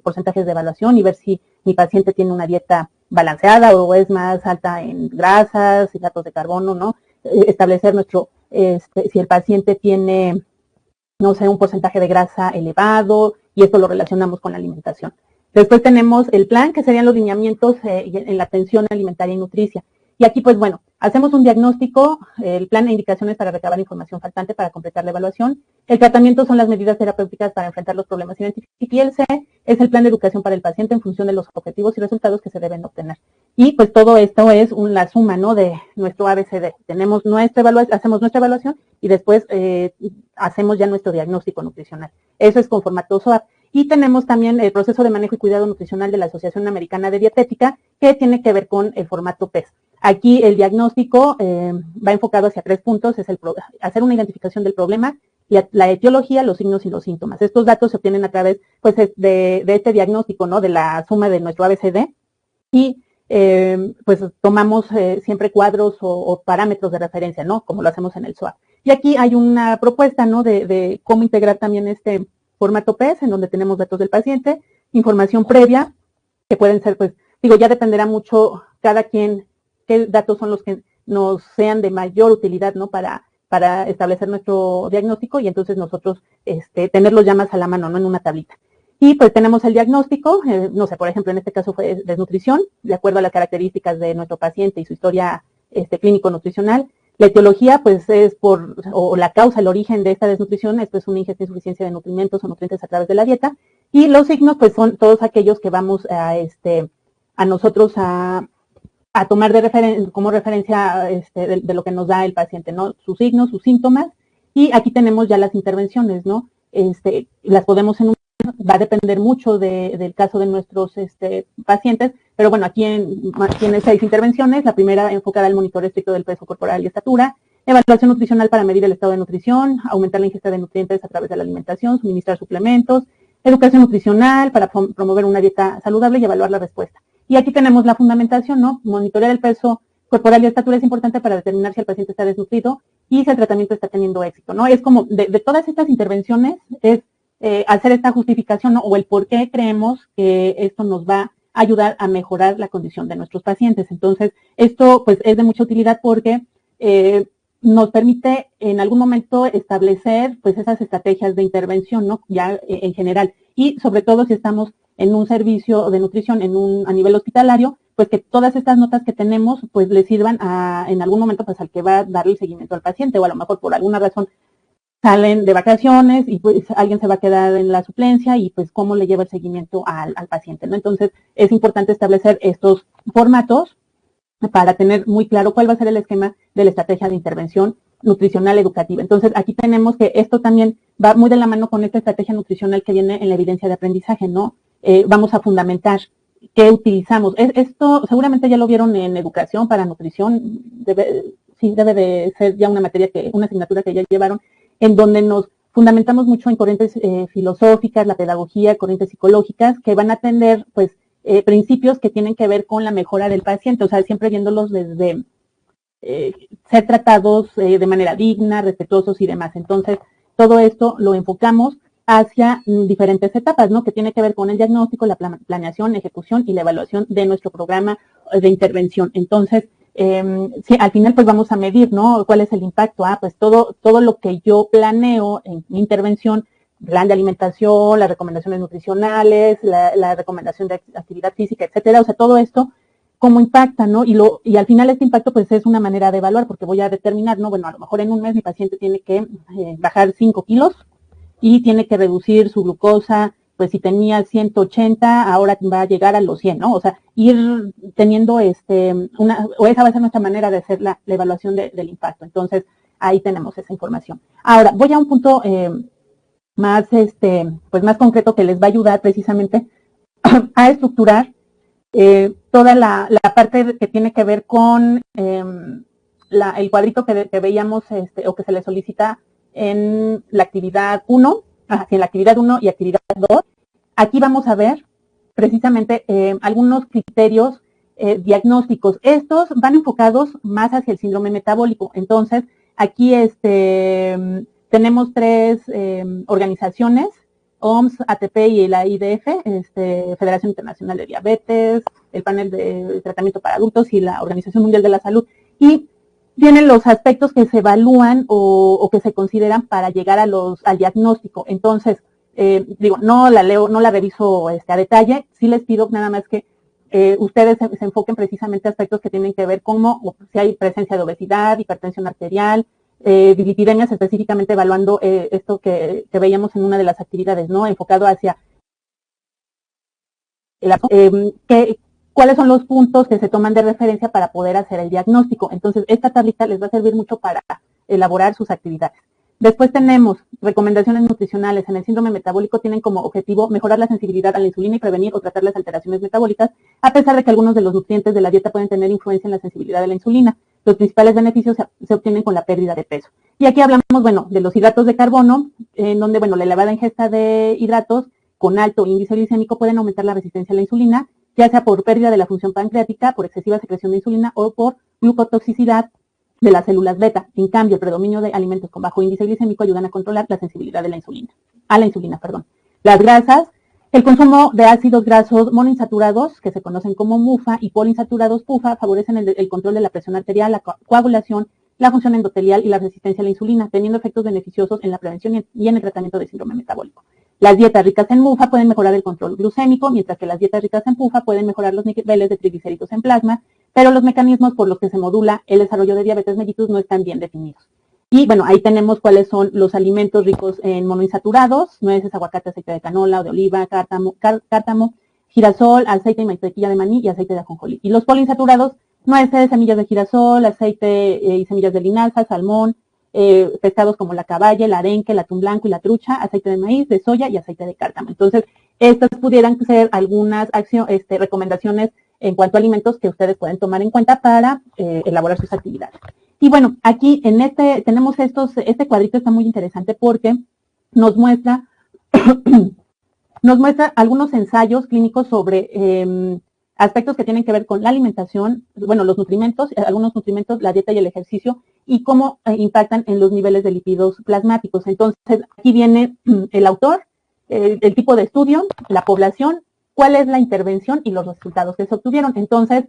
[SPEAKER 1] porcentajes de evaluación y ver si mi paciente tiene una dieta balanceada o es más alta en grasas, hidratos de carbono, ¿no? Establecer si el paciente tiene, no sé, un porcentaje de grasa elevado, y esto lo relacionamos con la alimentación. Después tenemos el plan, que serían los lineamientos en la atención alimentaria y nutricia. Y aquí, pues bueno, hacemos un diagnóstico, el plan e indicaciones para recabar información faltante para completar la evaluación. El tratamiento son las medidas terapéuticas para enfrentar los problemas identificados. Y el C es el plan de educación para el paciente en función de los objetivos y resultados que se deben obtener. Y pues todo esto es la suma, ¿no? De nuestro ABCD. Tenemos hacemos nuestra evaluación y después hacemos ya nuestro diagnóstico nutricional. Eso es con formato SOAP. Y tenemos también el proceso de manejo y cuidado nutricional de la Asociación Americana de Dietética, que tiene que ver con el formato PES. Aquí el diagnóstico va enfocado hacia 3 puntos, es hacer una identificación del problema, la etiología, los signos y los síntomas. Estos datos se obtienen a través pues, de este diagnóstico, ¿no? De la suma de nuestro ABCD y pues tomamos siempre cuadros o parámetros de referencia, ¿no? Como lo hacemos en el SOAP. Y aquí hay una propuesta, ¿no? De cómo integrar también este formato PES, en donde tenemos datos del paciente, información previa, que pueden ser, pues, ya dependerá mucho cada quien, qué datos son los que nos sean de mayor utilidad, ¿no? Para establecer nuestro diagnóstico y entonces nosotros tenerlos ya más a la mano, ¿no? En una tablita. Y pues tenemos el diagnóstico, no sé, por ejemplo, en este caso fue desnutrición, de acuerdo a las características de nuestro paciente y su historia clínico-nutricional. La etiología, pues, o la causa, el origen de esta desnutrición, esto es una ingesta e insuficiencia de nutrimentos o nutrientes a través de la dieta. Y los signos, pues, son todos aquellos que vamos a nosotros a tomar como referencia de lo que nos da el paciente, ¿no? Sus signos, sus síntomas. Y aquí tenemos ya las intervenciones, ¿no? Las podemos enumerar, va a depender mucho del caso de nuestros pacientes, pero bueno, aquí tiene 6 intervenciones. La primera enfocada al monitoreo estricto del peso corporal y estatura, evaluación nutricional para medir el estado de nutrición, aumentar la ingesta de nutrientes a través de la alimentación, suministrar suplementos, educación nutricional para promover una dieta saludable y evaluar la respuesta. Y aquí tenemos la fundamentación, ¿no? Monitorear el peso corporal y estatura es importante para determinar si el paciente está desnutrido y si el tratamiento está teniendo éxito, ¿no? Es como, de todas estas intervenciones, es hacer esta justificación, ¿no? O el por qué creemos que esto nos va a ayudar a mejorar la condición de nuestros pacientes. Entonces, esto pues es de mucha utilidad porque nos permite en algún momento establecer pues esas estrategias de intervención, ¿no? Ya en general. Y sobre todo si estamos en un servicio de nutrición a nivel hospitalario, pues que todas estas notas que tenemos pues le sirvan en algún momento pues al que va a darle el seguimiento al paciente, o a lo mejor por alguna razón salen de vacaciones y pues alguien se va a quedar en la suplencia y pues cómo le lleva el seguimiento al paciente, ¿no? Entonces es importante establecer estos formatos para tener muy claro cuál va a ser el esquema de la estrategia de intervención nutricional educativa. Entonces, aquí tenemos que esto también va muy de la mano con esta estrategia nutricional que viene en la evidencia de aprendizaje, ¿no? Vamos a fundamentar qué utilizamos. Esto seguramente ya lo vieron en educación para nutrición, debe de ser ya una asignatura que ya llevaron, en donde nos fundamentamos mucho en corrientes filosóficas, la pedagogía, corrientes psicológicas, que van a atender, pues, principios que tienen que ver con la mejora del paciente, o sea, siempre viéndolos desde ser tratados de manera digna, respetuosos y demás. Entonces, todo esto lo enfocamos hacia diferentes etapas, ¿no? Que tiene que ver con el diagnóstico, la planeación, ejecución y la evaluación de nuestro programa de intervención. Entonces, sí, al final pues vamos a medir, ¿no? ¿Cuál es el impacto? Pues todo lo que yo planeo en mi intervención, plan de alimentación, las recomendaciones nutricionales, la recomendación de actividad física, etcétera, o sea, todo esto, cómo impacta, ¿no? Y al final este impacto pues es una manera de evaluar, porque voy a determinar, ¿no? Bueno, a lo mejor en un mes mi paciente tiene que bajar 5 kilos y tiene que reducir su glucosa, pues si tenía 180, ahora va a llegar a los 100, ¿no? O sea, ir teniendo o esa va a ser nuestra manera de hacer la evaluación del impacto. Entonces, ahí tenemos esa información. Ahora, voy a un punto más, pues más concreto que les va a ayudar precisamente a estructurar toda la parte que tiene que ver con el cuadrito que veíamos o que se le solicita en la actividad 1, en la actividad 1 y actividad 2. Aquí vamos a ver precisamente algunos criterios diagnósticos. Estos van enfocados más hacia el síndrome metabólico. Entonces, aquí tenemos 3 organizaciones, OMS, ATP y la IDF, Federación Internacional de Diabetes, el Panel de Tratamiento para Adultos y la Organización Mundial de la Salud. Y tienen los aspectos que se evalúan o que se consideran para llegar al diagnóstico. Entonces, no la leo, no la reviso a detalle, sí les pido nada más que ustedes se enfoquen precisamente aspectos que tienen que ver como si hay presencia de obesidad, hipertensión arterial, dislipidemias, específicamente evaluando esto que veíamos en una de las actividades, ¿no? Enfocado hacia cuáles son los puntos que se toman de referencia para poder hacer el diagnóstico. Entonces, esta tablita les va a servir mucho para elaborar sus actividades. Después tenemos recomendaciones nutricionales. En el síndrome metabólico tienen como objetivo mejorar la sensibilidad a la insulina y prevenir o tratar las alteraciones metabólicas, a pesar de que algunos de los nutrientes de la dieta pueden tener influencia en la sensibilidad de la insulina. Los principales beneficios se obtienen con la pérdida de peso. Y aquí hablamos, bueno, de los hidratos de carbono, en donde, bueno, la elevada ingesta de hidratos con alto índice glicémico pueden aumentar la resistencia a la insulina, ya sea por pérdida de la función pancreática, por excesiva secreción de insulina o por glucotoxicidad de las células beta. En cambio, el predominio de alimentos con bajo índice glicémico ayudan a controlar la sensibilidad de la insulina. Las grasas, el consumo de ácidos grasos monoinsaturados, que se conocen como MUFA, y poliinsaturados PUFA, favorecen el control de la presión arterial, la coagulación, la función endotelial y la resistencia a la insulina, teniendo efectos beneficiosos en la prevención y en el tratamiento de síndrome metabólico. Las dietas ricas en MUFA pueden mejorar el control glucémico, mientras que las dietas ricas en PUFA pueden mejorar los niveles de triglicéridos en plasma, pero los mecanismos por los que se modula el desarrollo de diabetes mellitus no están bien definidos. Y bueno, ahí tenemos cuáles son los alimentos ricos en monoinsaturados: nueces, aguacate, aceite de canola o de oliva, cártamo, girasol, aceite y mantequilla de maní y aceite de ajonjolí. Y los poliinsaturados: nueces, semillas de girasol, aceite y semillas de linaza, salmón, pescados como la caballa, el arenque, el atún blanco y la trucha, aceite de maíz, de soya y aceite de cártamo. Entonces, estas pudieran ser algunas recomendaciones en cuanto a alimentos que ustedes pueden tomar en cuenta para elaborar sus actividades. Y bueno, aquí en tenemos este cuadrito está muy interesante porque nos muestra algunos ensayos clínicos sobre aspectos que tienen que ver con la alimentación, bueno, los nutrimentos, algunos nutrimentos, la dieta y el ejercicio, y cómo impactan en los niveles de lípidos plasmáticos. Entonces, aquí viene el autor, el tipo de estudio, la población, cuál es la intervención y los resultados que se obtuvieron. Entonces,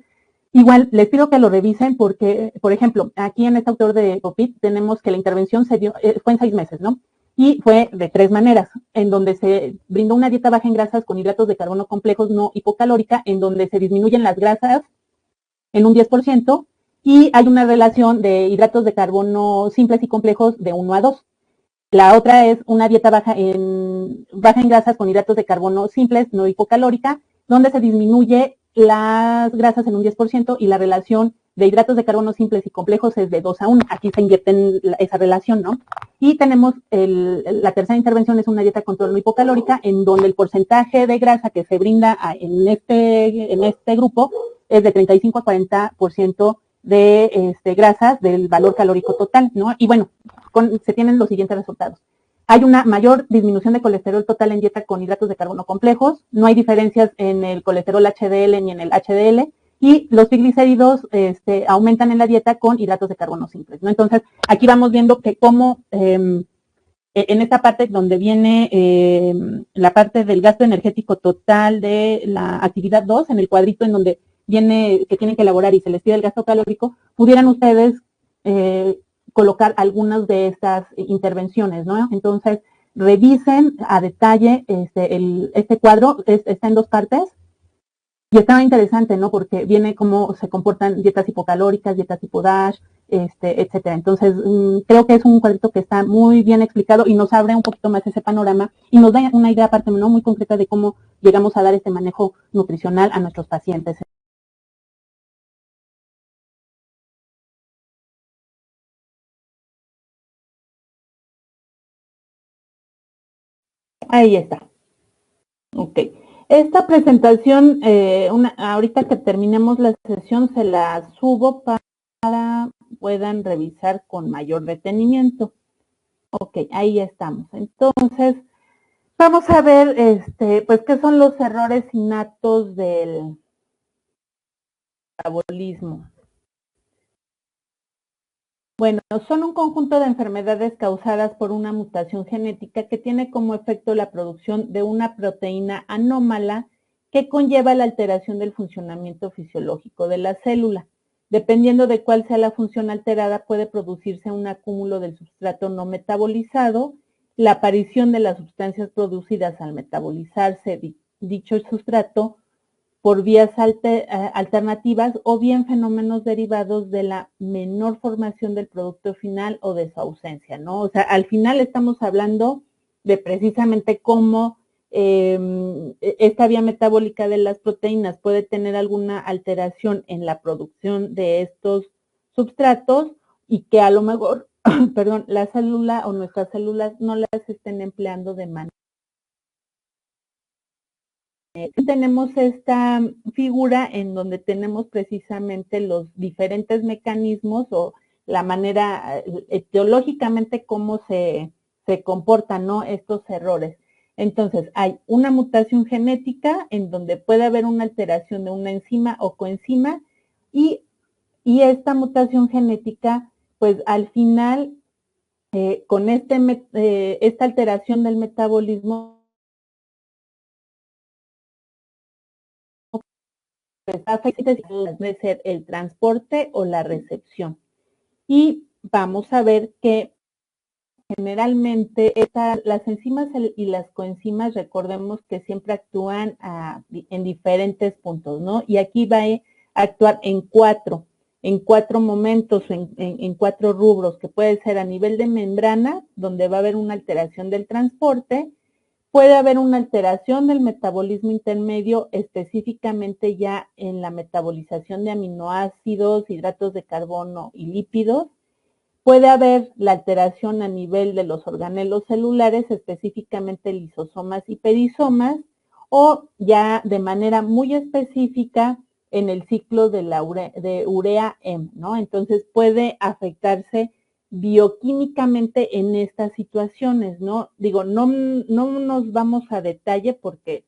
[SPEAKER 1] igual les pido que lo revisen porque, por ejemplo, aquí en este autor de POPIT tenemos que la intervención se dio, fue en 6 meses, ¿no? y fue de 3 maneras, en donde se brindó una dieta baja en grasas con hidratos de carbono complejos no hipocalórica, en donde se disminuyen las grasas en un 10%, y hay una relación de hidratos de carbono simples y complejos de 1 a 2. La otra es una dieta baja en grasas con hidratos de carbono simples, no hipocalórica, donde se disminuye las grasas en un 10% y la relación de hidratos de carbono simples y complejos es de 2 a 1. Aquí se invierte esa relación, ¿no? Y tenemos la tercera intervención, es una dieta control no hipocalórica, en donde el porcentaje de grasa que se brinda en este grupo es de 35 a 40% de grasas del valor calórico total, ¿no? Y bueno, se tienen los siguientes resultados. Hay una mayor disminución de colesterol total en dieta con hidratos de carbono complejos, no hay diferencias en el colesterol HDL ni en el HDL, y los triglicéridos aumentan en la dieta con hidratos de carbono simples, ¿no? Entonces, aquí vamos viendo que cómo en esta parte donde viene la parte del gasto energético total de la actividad 2, en el cuadrito en donde viene que tienen que elaborar y se les pide el gasto calórico, pudieran ustedes colocar algunas de estas intervenciones, ¿no? Entonces, revisen a detalle este cuadro, está en 2 partes, y está interesante, ¿no? Porque viene cómo se comportan dietas hipocalóricas, dietas tipo DASH, etcétera. Entonces, creo que es un cuadrito que está muy bien explicado y nos abre un poquito más ese panorama y nos da una idea aparte, ¿no? Muy concreta de cómo llegamos a dar este manejo nutricional a nuestros pacientes. Ahí está. Ok. Esta presentación, ahorita que terminemos la sesión, se la subo para puedan revisar con mayor detenimiento. Ok, ahí estamos. Entonces, vamos a ver, pues, qué son los errores innatos del metabolismo. Bueno, son un conjunto de enfermedades causadas por una mutación genética que tiene como efecto la producción de una proteína anómala que conlleva la alteración del funcionamiento fisiológico de la célula. Dependiendo de cuál sea la función alterada, puede producirse un acúmulo del substrato no metabolizado, la aparición de las sustancias producidas al metabolizarse dicho sustrato, por vías alternativas o bien fenómenos derivados de la menor formación del producto final o de su ausencia, ¿no? O sea, al final estamos hablando de precisamente cómo esta vía metabólica de las proteínas puede tener alguna alteración en la producción de estos substratos y que a lo mejor, perdón, la célula o nuestras células no las estén empleando de manera. Tenemos esta figura en donde tenemos precisamente los diferentes mecanismos o la manera etiológicamente cómo se comportan, ¿no?, estos errores. Entonces, hay una mutación genética en donde puede haber una alteración de una enzima o coenzima y esta mutación genética, pues al final, con esta alteración del metabolismo, debe ser el transporte o la recepción. Y vamos a ver que generalmente las enzimas y las coenzimas, recordemos que siempre actúan en diferentes puntos, ¿no? Y aquí va a actuar en cuatro momentos, en 4 rubros, que puede ser a nivel de membrana, donde va a haber una alteración del transporte. Puede haber una alteración del metabolismo intermedio, específicamente ya en la metabolización de aminoácidos, hidratos de carbono y lípidos. Puede haber la alteración a nivel de los organelos celulares, específicamente lisosomas y perisomas, o ya de manera muy específica en el ciclo de urea-M, ¿no? Entonces puede afectarse bioquímicamente en estas situaciones, ¿no? Digo, no nos vamos a detalle porque,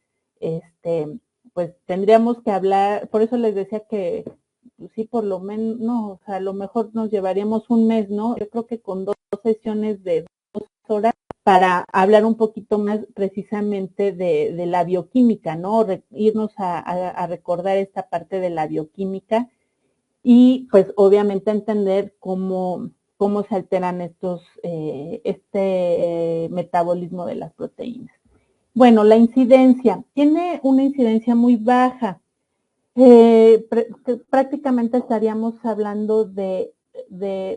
[SPEAKER 1] pues tendríamos que hablar, por eso les decía que sí, por lo menos, no, o sea, a lo mejor nos llevaríamos un mes, ¿no? Yo creo que con 2 sesiones de 2 horas para hablar un poquito más precisamente de la bioquímica, ¿no? Irnos a recordar esta parte de la bioquímica y pues obviamente entender cómo cómo se alteran este metabolismo de las proteínas. Bueno, la incidencia. Tiene una incidencia muy baja. Prácticamente estaríamos hablando de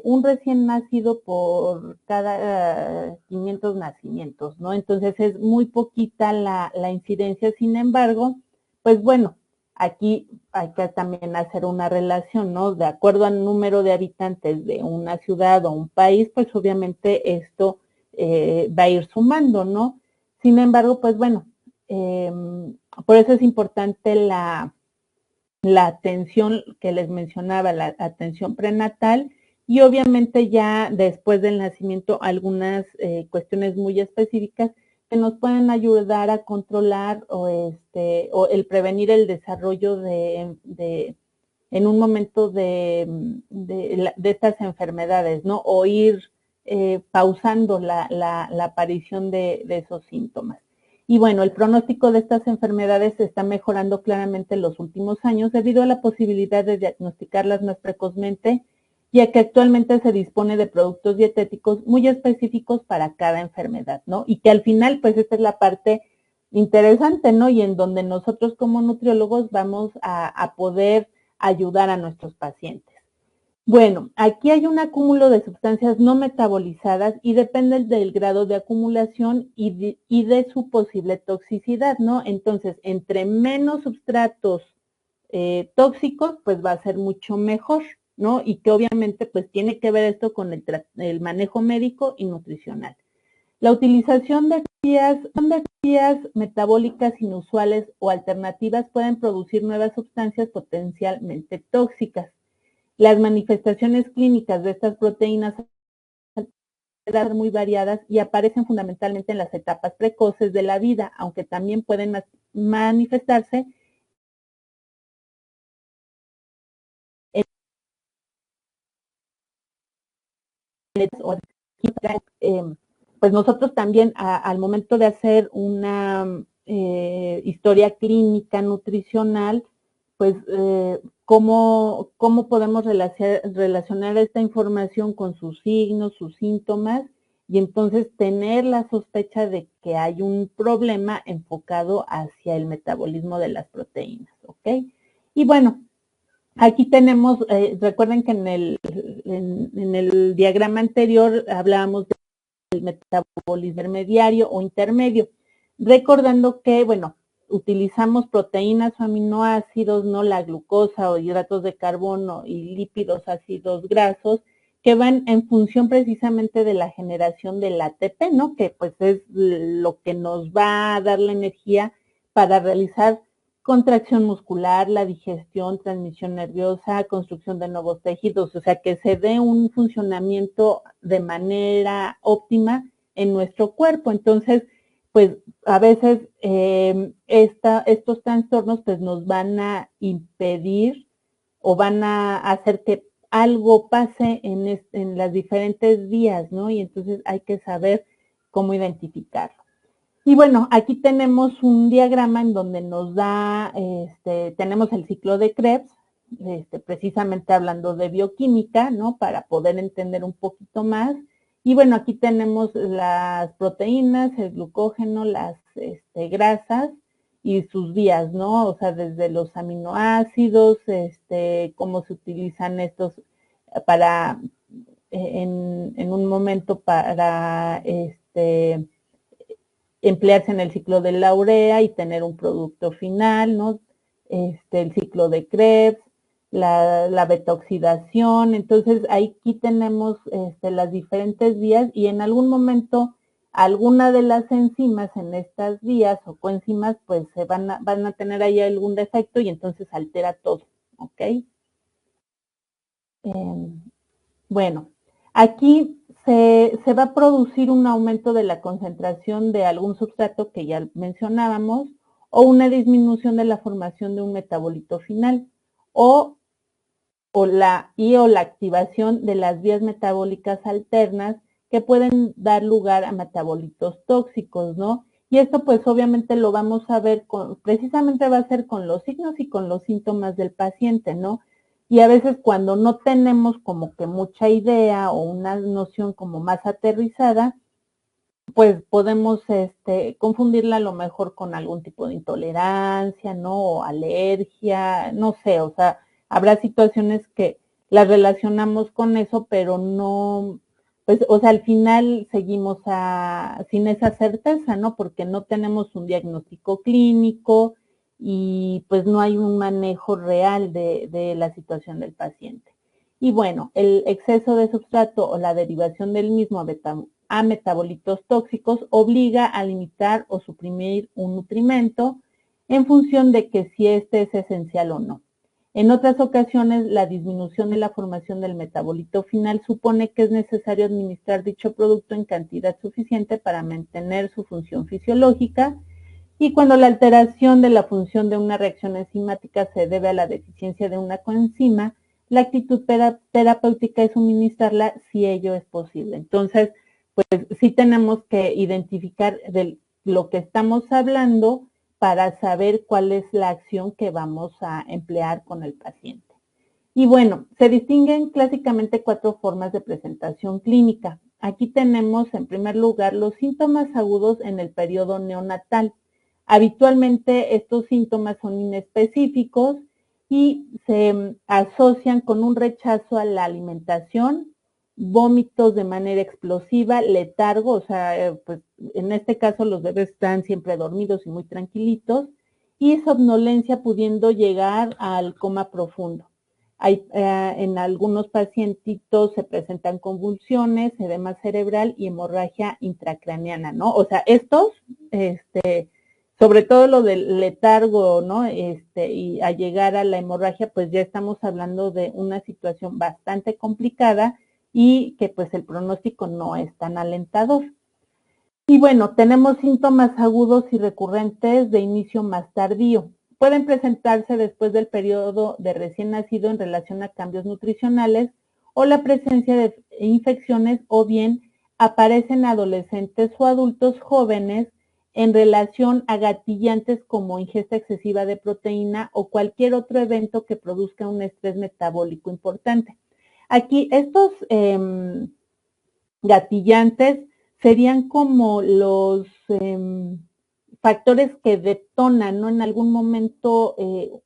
[SPEAKER 1] un recién nacido por cada 500 nacimientos, ¿no? Entonces es muy poquita la incidencia. Sin embargo, pues bueno, aquí hay que también hacer una relación, ¿no? De acuerdo al número de habitantes de una ciudad o un país, pues obviamente esto va a ir sumando, ¿no? Sin embargo, pues bueno, por eso es importante la atención que les mencionaba, la atención prenatal, y obviamente ya después del nacimiento algunas cuestiones muy específicas que nos pueden ayudar a controlar o el prevenir el desarrollo en un momento de estas enfermedades, ¿no? O ir pausando la aparición de esos síntomas. Y bueno, el pronóstico de estas enfermedades está mejorando claramente en los últimos años debido a la posibilidad de diagnosticarlas más precozmente, ya que actualmente se dispone de productos dietéticos muy específicos para cada enfermedad, ¿no? Y que al final, pues esta es la parte interesante, ¿no? Y en donde nosotros como nutriólogos vamos a poder ayudar a nuestros pacientes. Bueno, aquí hay un acúmulo de sustancias no metabolizadas y depende del grado de acumulación y de su posible toxicidad, ¿no? Entonces, entre menos sustratos tóxicos, pues va a ser mucho mejor, ¿no? Y que obviamente pues tiene que ver esto con el manejo médico y nutricional. La utilización de vías metabólicas inusuales o alternativas pueden producir nuevas sustancias potencialmente tóxicas. Las manifestaciones clínicas de estas proteínas son muy variadas y aparecen fundamentalmente en las etapas precoces de la vida, aunque también pueden manifestarse pues nosotros también al momento de hacer una historia clínica nutricional, pues cómo podemos relacionar esta información con sus signos, sus síntomas, y entonces tener la sospecha de que hay un problema enfocado hacia el metabolismo de las proteínas, ¿ok? Y bueno, aquí tenemos, recuerden que en el diagrama anterior hablábamos del metabolismo intermediario o intermedio, recordando que, bueno, utilizamos proteínas o aminoácidos, no la glucosa o hidratos de carbono y lípidos ácidos grasos, que van en función precisamente de la generación del ATP, ¿no? Que pues es lo que nos va a dar la energía para realizar contracción muscular, la digestión, transmisión nerviosa, construcción de nuevos tejidos, o sea, que se dé un funcionamiento de manera óptima en nuestro cuerpo. Entonces, pues a veces estos trastornos pues nos van a impedir o van a hacer que algo pase en las diferentes vías, ¿no? Y entonces hay que saber cómo identificarlo. Y bueno, aquí tenemos un diagrama en donde nos da, tenemos el ciclo de Krebs, precisamente hablando de bioquímica, ¿no? Para poder entender un poquito más. Y bueno, aquí tenemos las proteínas, el glucógeno, las grasas y sus vías, ¿no? O sea, desde los aminoácidos, cómo se utilizan estos para, en un momento para, emplearse en el ciclo de la urea y tener un producto final, ¿no? El ciclo de Krebs, la beta-oxidación. Entonces, aquí tenemos las diferentes vías y en algún momento alguna de las enzimas en estas vías o coenzimas pues van a tener ahí algún defecto y entonces altera todo, ¿ok? Bueno, aquí se va a producir un aumento de la concentración de algún sustrato que ya mencionábamos o una disminución de la formación de un metabolito final o la activación de las vías metabólicas alternas que pueden dar lugar a metabolitos tóxicos, ¿no? Y esto pues obviamente lo vamos a ver precisamente va a ser con los signos y con los síntomas del paciente, ¿no? y a veces cuando no tenemos como que mucha idea o una noción como más aterrizada, pues podemos confundirla a lo mejor con algún tipo de intolerancia, ¿no? O alergia, no sé, o sea, habrá situaciones que las relacionamos con eso, pero no, pues, o sea, al final seguimos sin esa certeza, ¿no? Porque no tenemos un diagnóstico clínico y pues no hay un manejo real de la situación del paciente. Y bueno, el exceso de sustrato o la derivación del mismo a metabolitos tóxicos obliga a limitar o suprimir un nutrimento en función de que si este es esencial o no. En otras ocasiones, la disminución de la formación del metabolito final supone que es necesario administrar dicho producto en cantidad suficiente para mantener su función fisiológica, y cuando la alteración de la función de una reacción enzimática se debe a la deficiencia de una coenzima, la actitud terapéutica es suministrarla si ello es posible. Entonces, pues sí tenemos que identificar de lo que estamos hablando para saber cuál es la acción que vamos a emplear con el paciente. Y bueno, se distinguen clásicamente 4 formas de presentación clínica. Aquí tenemos en primer lugar los síntomas agudos en el periodo neonatal. Habitualmente estos síntomas son inespecíficos y se asocian con un rechazo a la alimentación, vómitos de manera explosiva, letargo, o sea, pues en este caso los bebés están siempre dormidos y muy tranquilitos, y somnolencia pudiendo llegar al coma profundo. En algunos pacientitos se presentan convulsiones, edema cerebral y hemorragia intracraneana, ¿no? O sea, estos, sobre todo lo del letargo, ¿no? Y a llegar a la hemorragia, pues ya estamos hablando de una situación bastante complicada y que pues el pronóstico no es tan alentador. Y bueno, tenemos síntomas agudos y recurrentes de inicio más tardío. Pueden presentarse después del periodo de recién nacido en relación a cambios nutricionales o la presencia de infecciones, o bien aparecen adolescentes o adultos jóvenes en relación a gatillantes como ingesta excesiva de proteína o cualquier otro evento que produzca un estrés metabólico importante. Aquí estos gatillantes serían como los factores que detonan, ¿no? En algún momento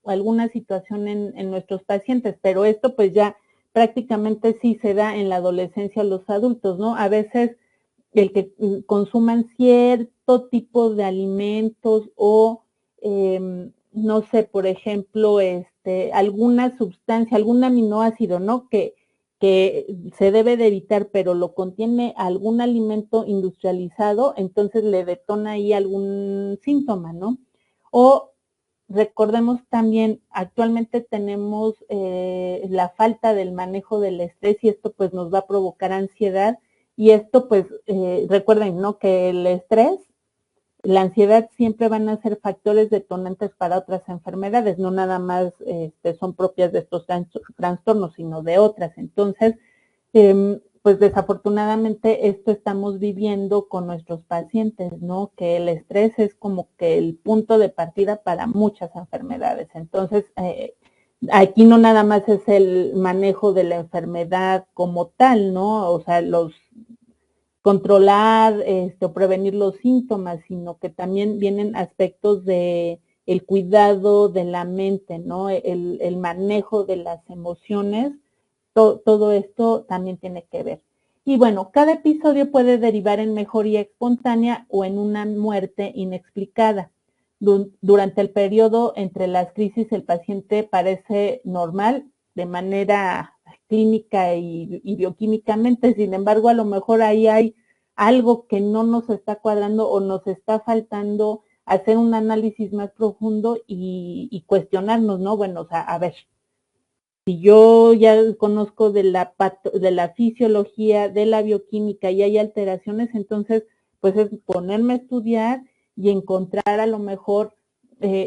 [SPEAKER 1] alguna situación en nuestros pacientes, pero esto pues ya prácticamente sí se da en la adolescencia o los adultos, ¿no? A veces el que consuman cierto tipo de alimentos o no sé, por ejemplo, alguna sustancia, algún aminoácido, ¿no? Que se debe de evitar, pero lo contiene algún alimento industrializado, entonces le detona ahí algún síntoma, ¿no? O recordemos también, actualmente tenemos la falta del manejo del estrés y esto pues nos va a provocar ansiedad, y esto pues recuerden, ¿no? Que el estrés, la ansiedad siempre van a ser factores detonantes para otras enfermedades, no nada más son propias de estos trastornos, sino de otras. Entonces, pues desafortunadamente esto estamos viviendo con nuestros pacientes, ¿no? Que el estrés es como que el punto de partida para muchas enfermedades. Entonces, aquí no nada más es el manejo de la enfermedad como tal, ¿no? O sea, controlar o prevenir los síntomas, sino que también vienen aspectos de el cuidado de la mente, ¿no? El manejo de las emociones, todo esto también tiene que ver. Y bueno, cada episodio puede derivar en mejoría espontánea o en una muerte inexplicada. Durante el periodo entre las crisis, el paciente parece normal de manera clínica y bioquímicamente, sin embargo, a lo mejor ahí hay algo que no nos está cuadrando o nos está faltando hacer un análisis más profundo y cuestionarnos, ¿no? Bueno, o sea, a ver, si yo ya conozco de la fisiología, de la bioquímica y hay alteraciones, entonces, pues es ponerme a estudiar y encontrar a lo mejor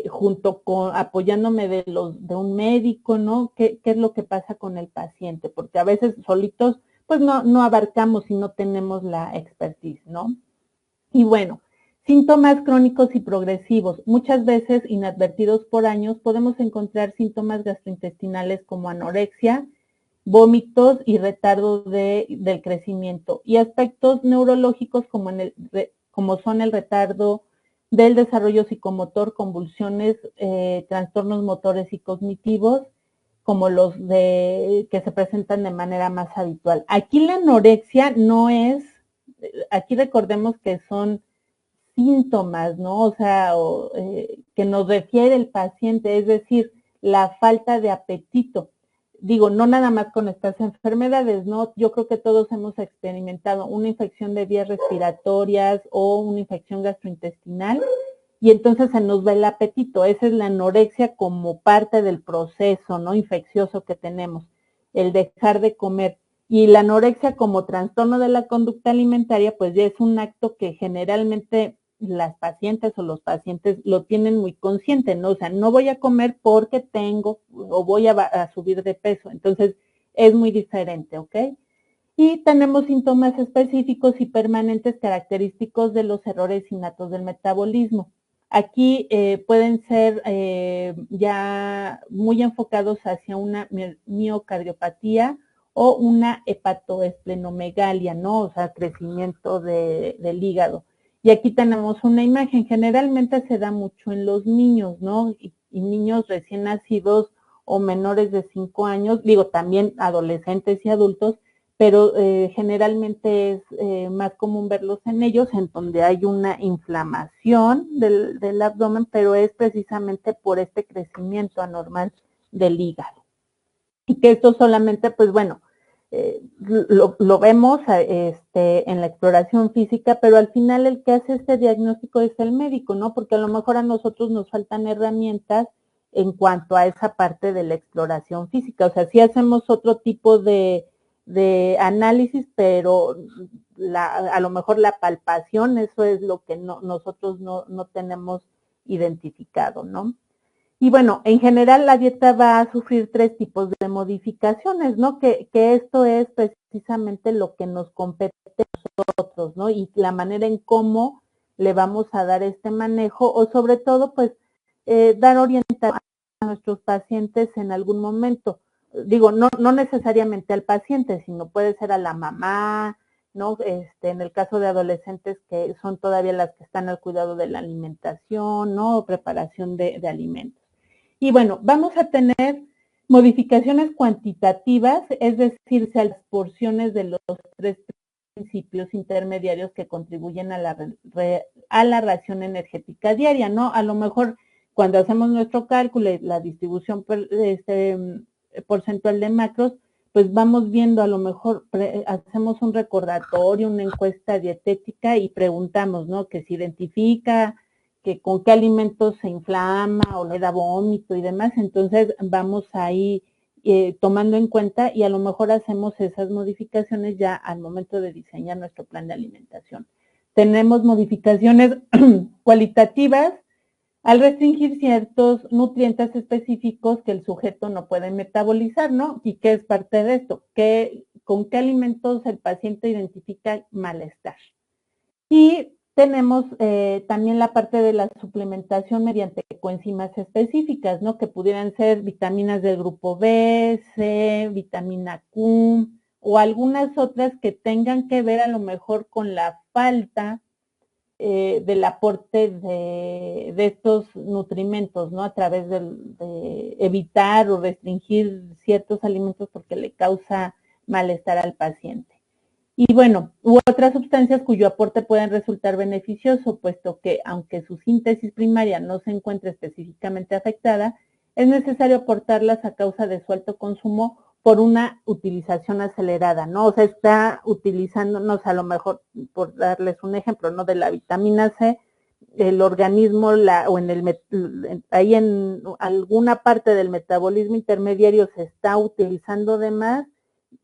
[SPEAKER 1] junto con apoyándome de un médico, ¿no? ¿Qué es lo que pasa con el paciente? Porque a veces solitos, pues no abarcamos y no tenemos la expertise, ¿no? Y bueno, Síntomas crónicos y progresivos. Muchas veces, inadvertidos por años, podemos encontrar síntomas gastrointestinales como anorexia, vómitos y retardo del crecimiento, y aspectos neurológicos como son el retardo del desarrollo psicomotor, convulsiones, trastornos motores y cognitivos, como los que se presentan de manera más habitual. Aquí la anorexia no es, aquí recordemos que son síntomas, ¿no? O sea, que nos refiere el paciente, es decir, la falta de apetito. Digo, no nada más con estas enfermedades, ¿no? Yo creo que todos hemos experimentado una infección de vías respiratorias o una infección gastrointestinal y entonces se nos va el apetito. Esa es la anorexia como parte del proceso, ¿no? Infeccioso que tenemos, el dejar de comer. Y la anorexia como trastorno de la conducta alimentaria, pues ya es un acto que generalmente las pacientes o los pacientes lo tienen muy consciente, ¿no? O sea, no voy a comer porque tengo o voy a subir de peso. Entonces, es muy diferente, ¿ok? Y tenemos síntomas específicos y permanentes característicos de los errores innatos del metabolismo. Aquí pueden ser ya muy enfocados hacia una miocardiopatía o una hepatoesplenomegalia, ¿no? O sea, crecimiento del hígado. Y aquí tenemos una imagen, generalmente se da mucho en los niños, ¿no? Y niños recién nacidos o menores de 5 años, digo también adolescentes y adultos, pero generalmente es más común verlos en ellos, en donde hay una inflamación del abdomen, pero es precisamente por este crecimiento anormal del hígado. Y que esto solamente, pues bueno, lo vemos en la exploración física, pero al final el que hace este diagnóstico es el médico, ¿no? Porque a lo mejor a nosotros nos faltan herramientas en cuanto a esa parte de la exploración física. O sea, sí hacemos otro tipo de análisis, pero a lo mejor la palpación, eso es lo que nosotros no tenemos identificado, ¿no? Y bueno, en general la dieta va a sufrir 3 tipos de modificaciones, ¿no? Que esto es precisamente lo que nos compete a nosotros, ¿no? Y la manera en cómo le vamos a dar este manejo o sobre todo, pues, dar orientación a nuestros pacientes en algún momento. Digo, no necesariamente al paciente, sino puede ser a la mamá, ¿no? En el caso de adolescentes que son todavía las que están al cuidado de la alimentación, ¿no? O preparación de alimentos. Y bueno, vamos a tener modificaciones cuantitativas, es decir, las porciones de los 3 principios intermediarios que contribuyen a la ración energética diaria, ¿no? A lo mejor cuando hacemos nuestro cálculo, la distribución porcentual de macros, pues vamos viendo, a lo mejor hacemos un recordatorio, una encuesta dietética y preguntamos, ¿no? Que se identifica que con qué alimentos se inflama o le da vómito y demás, entonces vamos ahí tomando en cuenta y a lo mejor hacemos esas modificaciones ya al momento de diseñar nuestro plan de alimentación. Tenemos modificaciones cualitativas al restringir ciertos nutrientes específicos que el sujeto no puede metabolizar, ¿no? ¿Y qué es parte de esto? ¿Con qué alimentos el paciente identifica malestar? Y tenemos también la parte de la suplementación mediante coenzimas específicas, ¿no? Que pudieran ser vitaminas del grupo B, C, vitamina Q o algunas otras que tengan que ver a lo mejor con la falta del aporte de estos nutrimentos, ¿no? A través de evitar o restringir ciertos alimentos porque le causa malestar al paciente. Y bueno, u otras sustancias cuyo aporte pueden resultar beneficioso, puesto que aunque su síntesis primaria no se encuentre específicamente afectada, es necesario aportarlas a causa de su alto consumo por una utilización acelerada, ¿no? O sea, está utilizándonos a lo mejor, por darles un ejemplo, ¿no? De la vitamina C, el organismo o ahí en alguna parte del metabolismo intermediario se está utilizando de más,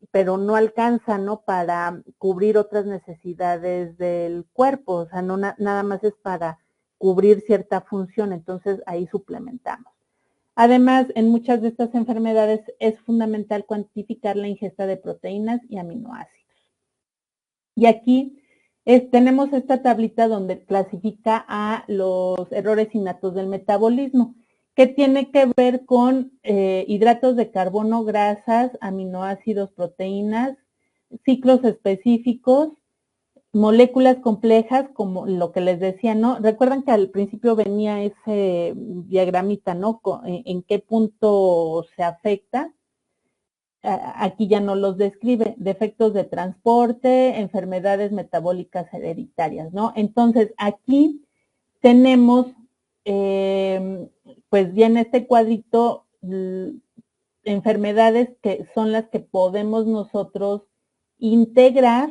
[SPEAKER 1] pero no alcanza, ¿no? Para cubrir otras necesidades del cuerpo, o sea, no nada más es para cubrir cierta función, entonces ahí suplementamos. Además, en muchas de estas enfermedades es fundamental cuantificar la ingesta de proteínas y aminoácidos. Y aquí tenemos esta tablita donde clasifica a los errores innatos del metabolismo, que tiene que ver con hidratos de carbono, grasas, aminoácidos, proteínas, ciclos específicos, moléculas complejas, como lo que les decía, ¿no? Recuerdan que al principio venía ese diagramita, ¿no? En qué punto se afecta. Aquí ya no los describe, defectos de transporte, enfermedades metabólicas hereditarias, ¿no? Entonces, aquí tenemos, pues ya en este cuadrito, enfermedades que son las que podemos nosotros integrar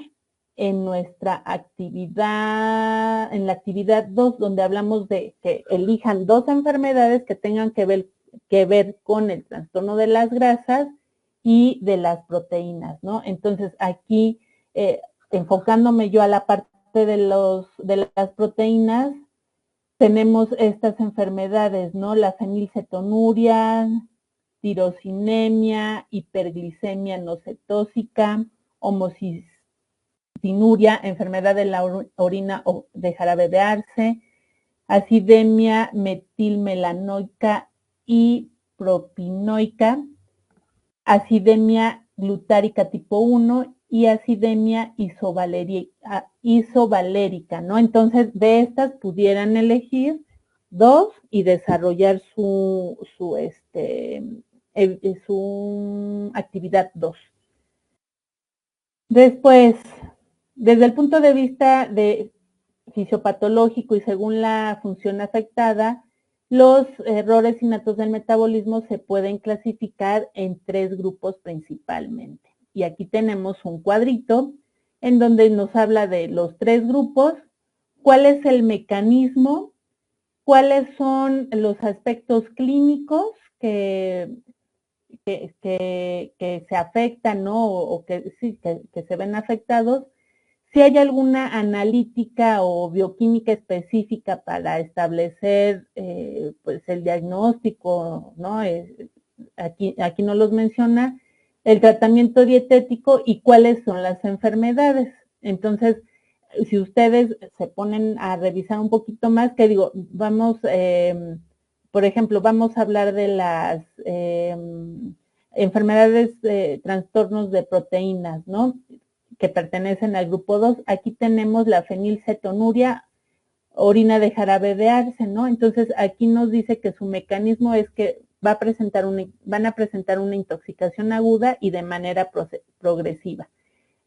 [SPEAKER 1] en nuestra actividad, en la actividad 2, donde hablamos de que elijan 2 enfermedades que tengan que ver con el trastorno de las grasas y de las proteínas, ¿no? Entonces, aquí, enfocándome yo a la parte de las proteínas, tenemos estas enfermedades, ¿no? La fenilcetonuria, tirosinemia, hiperglicemia no cetósica, homocistinuria, enfermedad de la orina o de jarabearse, acidemia metilmelanoica y propinoica, acidemia glutárica tipo 1 y acidemia isovalérica, ¿no? Entonces, de estas pudieran elegir 2 y desarrollar su actividad 2. Después, desde el punto de vista de fisiopatológico y según la función afectada, los errores innatos del metabolismo se pueden clasificar en 3 grupos principalmente. Y aquí tenemos un cuadrito en donde nos habla de los 3 grupos, cuál es el mecanismo, cuáles son los aspectos clínicos que se afectan, ¿no? O que sí, que se ven afectados, si hay alguna analítica o bioquímica específica para establecer pues el diagnóstico, ¿no? Aquí no los menciona, el tratamiento dietético y cuáles son las enfermedades. Entonces, si ustedes se ponen a revisar un poquito más, que digo, vamos, por ejemplo, vamos a hablar de las enfermedades, trastornos de proteínas, ¿no? Que pertenecen al grupo 2. Aquí tenemos la fenilcetonuria, orina de jarabearse, ¿no? Entonces, aquí nos dice que su mecanismo es que van a presentar una intoxicación aguda y de manera progresiva.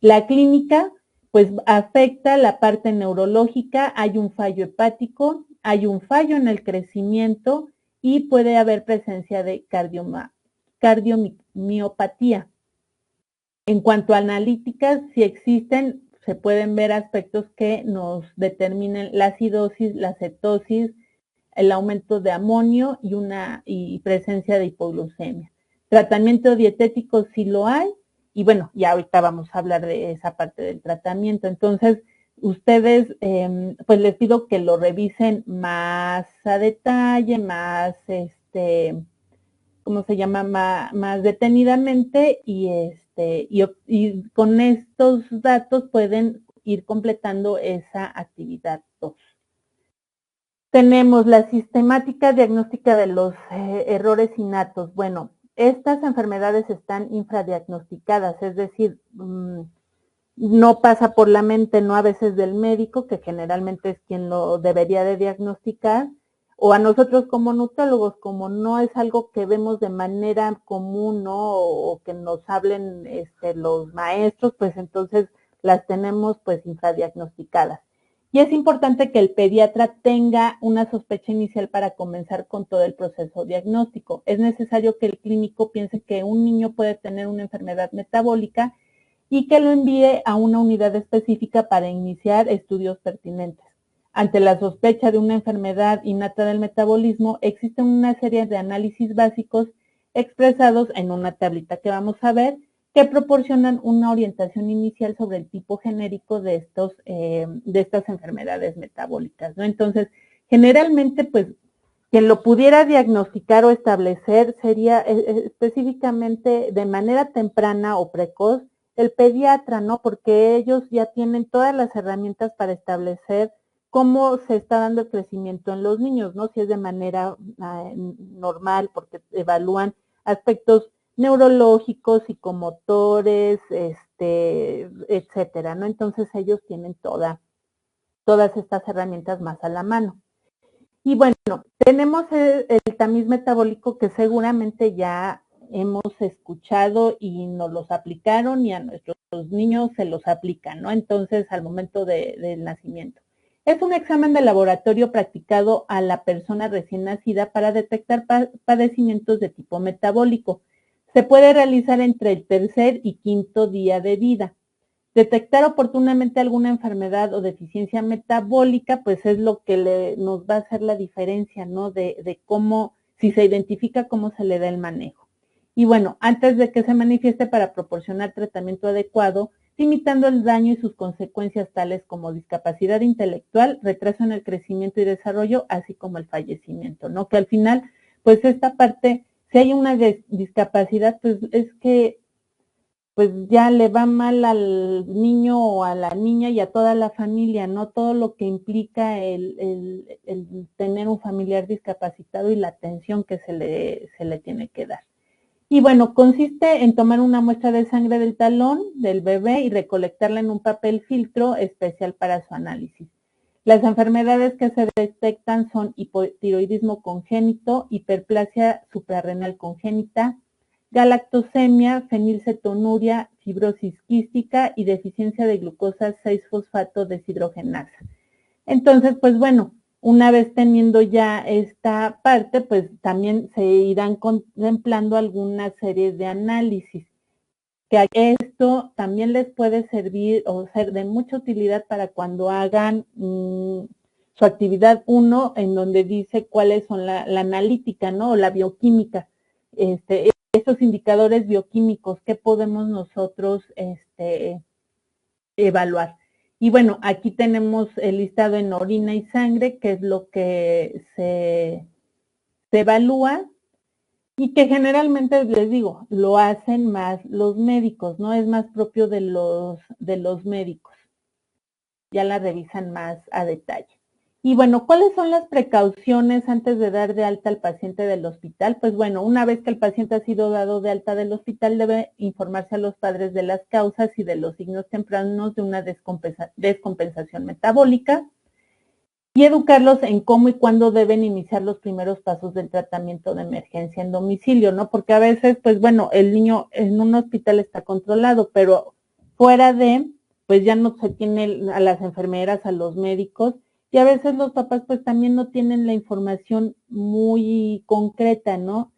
[SPEAKER 1] La clínica, pues, afecta la parte neurológica, hay un fallo hepático, hay un fallo en el crecimiento y puede haber presencia de cardiomiopatía. En cuanto a analíticas, si existen, se pueden ver aspectos que nos determinen la acidosis, la cetosis, el aumento de amonio y presencia de hipoglucemia. Tratamiento dietético sí lo hay, y bueno, ya ahorita vamos a hablar de esa parte del tratamiento. Entonces, ustedes, pues les pido que lo revisen más a detalle, más, ¿cómo se llama? Más detenidamente y con estos datos pueden ir completando esa actividad 2. Tenemos la sistemática diagnóstica de los errores innatos. Bueno, estas enfermedades están infradiagnosticadas, es decir, no pasa por la mente, no a veces del médico, que generalmente es quien lo debería de diagnosticar, o a nosotros como nutrólogos, como no es algo que vemos de manera común, ¿no? O que nos hablen los maestros, pues entonces las tenemos pues infradiagnosticadas. Y es importante que el pediatra tenga una sospecha inicial para comenzar con todo el proceso diagnóstico. Es necesario que el clínico piense que un niño puede tener una enfermedad metabólica y que lo envíe a una unidad específica para iniciar estudios pertinentes. Ante la sospecha de una enfermedad innata del metabolismo, existen una serie de análisis básicos expresados en una tablita que vamos a ver, que proporcionan una orientación inicial sobre el tipo genérico de estas enfermedades metabólicas, ¿no? Entonces, generalmente, pues, quien lo pudiera diagnosticar o establecer sería específicamente de manera temprana o precoz el pediatra, ¿no? Porque ellos ya tienen todas las herramientas para establecer cómo se está dando el crecimiento en los niños, ¿no? Si es de manera normal, porque evalúan aspectos neurológicos, psicomotores, etcétera, ¿no? Entonces ellos tienen todas estas herramientas más a la mano. Y bueno, tenemos el tamiz metabólico que seguramente ya hemos escuchado y nos los aplicaron y a nuestros niños se los aplican, ¿no? Entonces, al momento del nacimiento. Es un examen de laboratorio practicado a la persona recién nacida para detectar padecimientos de tipo metabólico. Se puede realizar entre el tercer y quinto día de vida. Detectar oportunamente alguna enfermedad o deficiencia metabólica, pues es lo que nos va a hacer la diferencia, ¿no? De cómo, si se identifica, cómo se le da el manejo. Y bueno, antes de que se manifieste, para proporcionar tratamiento adecuado, limitando el daño y sus consecuencias tales como discapacidad intelectual, retraso en el crecimiento y desarrollo, así como el fallecimiento, ¿no? Que al final, pues esta parte, si hay una discapacidad, pues es que pues ya le va mal al niño o a la niña y a toda la familia, ¿no? Todo lo que implica el tener un familiar discapacitado y la atención que se le tiene que dar. Y bueno, consiste en tomar una muestra de sangre del talón del bebé y recolectarla en un papel filtro especial para su análisis. Las enfermedades que se detectan son hipotiroidismo congénito, hiperplasia suprarrenal congénita, galactosemia, fenilcetonuria, fibrosis quística y deficiencia de glucosa 6-fosfato deshidrogenasa. Entonces, pues bueno, una vez teniendo ya esta parte, pues también se irán contemplando alguna serie de análisis, que esto también les puede servir o ser de mucha utilidad para cuando hagan su actividad 1, en donde dice cuáles son la analítica, ¿no? O la bioquímica. Estos indicadores bioquímicos que podemos nosotros evaluar. Y bueno, aquí tenemos el listado en orina y sangre, que es lo que se evalúa y que generalmente, les digo, lo hacen más los médicos, ¿no? Es más propio de los médicos. Ya la revisan más a detalle. Y bueno, ¿cuáles son las precauciones antes de dar de alta al paciente del hospital? Pues bueno, una vez que el paciente ha sido dado de alta del hospital, debe informarse a los padres de las causas y de los signos tempranos de una descompensación metabólica y educarlos en cómo y cuándo deben iniciar los primeros pasos del tratamiento de emergencia en domicilio, ¿no? Porque a veces, pues bueno, el niño en un hospital está controlado, pero fuera pues ya no se tiene a las enfermeras, a los médicos, y a veces los papás pues también no tienen la información muy concreta, ¿no?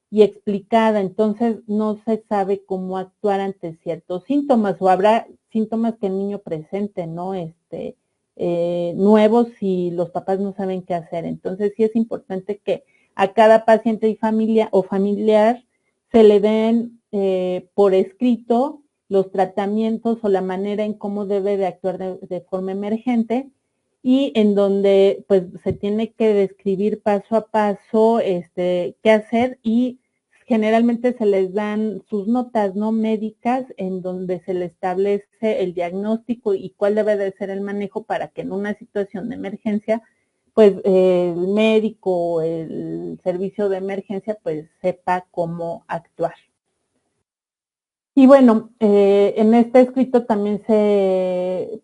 [SPEAKER 1] Y explicada, entonces no se sabe cómo actuar ante ciertos síntomas, o habrá síntomas que el niño presente, ¿no? Nuevos y los papás no saben qué hacer. Entonces sí es importante que a cada paciente y familia o familiar se le den por escrito los tratamientos o la manera en cómo debe de actuar de forma emergente, y en donde pues se tiene que describir paso a paso qué hacer, y generalmente se les dan sus notas, ¿no? Médicas, en donde se le establece el diagnóstico y cuál debe de ser el manejo para que en una situación de emergencia, pues el médico o el servicio de emergencia pues sepa cómo actuar. Y bueno, en este escrito también se